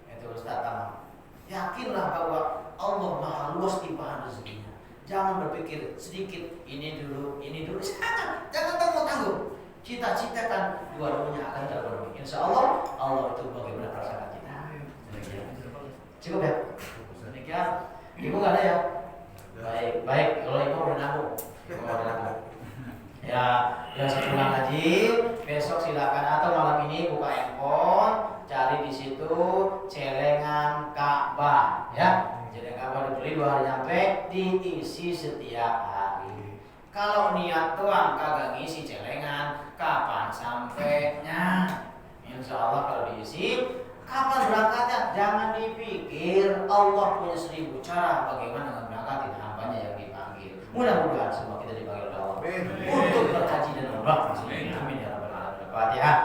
Itu Ustaz Tamam. Yakinlah bahwa Allah maha luas limpahan rezekinya. Jangan berpikir sedikit, ini dulu. Jangan tanggung-tanggung. Cita-citakan dua-duanya akan terpenuhi. Insya Allah, Allah itu bagaimana prasangka kita. Cukup ya? Demikian. Ibu nggak ada ya? Baik. Kalau ibu udah nabung. Ya, yang sepulang haji besok silakan atau malam ini buka handphone, cari di situ celengan Ka'bah, ya. Celengan Ka'bah dibeli 2 hari nyampe, diisi setiap hari. Kalau niat doang kagak ngisi celengan, kapan sampainya? Insya Allah kalau diisi, kapan berangkatnya? Jangan dipikir Allah punya 1000 cara bagaimana memberangkatin hambanya yang dipanggil. Mudah-mudahan semua kita dipanggil oleh Allah untuk berhaji dan umrah. Amin ya rabbal alamin. Fatihah.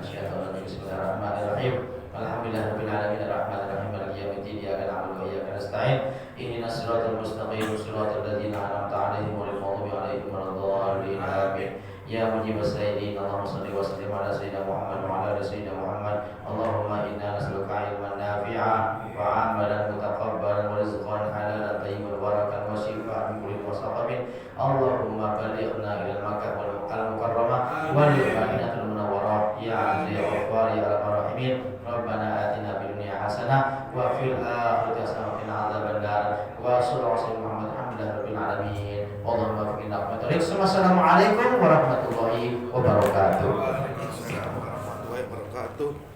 Bismillahirrahmanirrahim. Alhamdulillahirabbil alamin arrahmanir rahim maliki yaumiddin iyyaka na'budu wa iyyaka nasta'in ihdinas siratal mustaqim siratal ladzina an'amta 'alaihim ghairil maghdubi 'alaihim waladdallin. Amin. Ya mujibas sa'ilin, Allahumma shalli wa sallim ala sayyidina Muhammad wa ala ali sayyidina Muhammad. Allahumma inna nas'aluka 'ilman nafi'an wa 'amalan mutaqabbalan wa rizqan halalan thayyiban barakan wa shifaa'an min kulli saqamin. Allahumma ballighna ila Makkah wal Mukarramah wal Madinatul Munawwarah ya 'azza ya ghaffar ya arhamar rahimin. Rabbana atina fid dunya hasanah wa fil akhirati hasanah wa qina adzabannar. Wa sallallahu Muhammad alhamdulillahi rabbil alamin. Allahumma qina rahmatik. Assalamualaikum warahmatullahi wabarakatuh. Waalaikumsalam warahmatullahi wabarakatuh.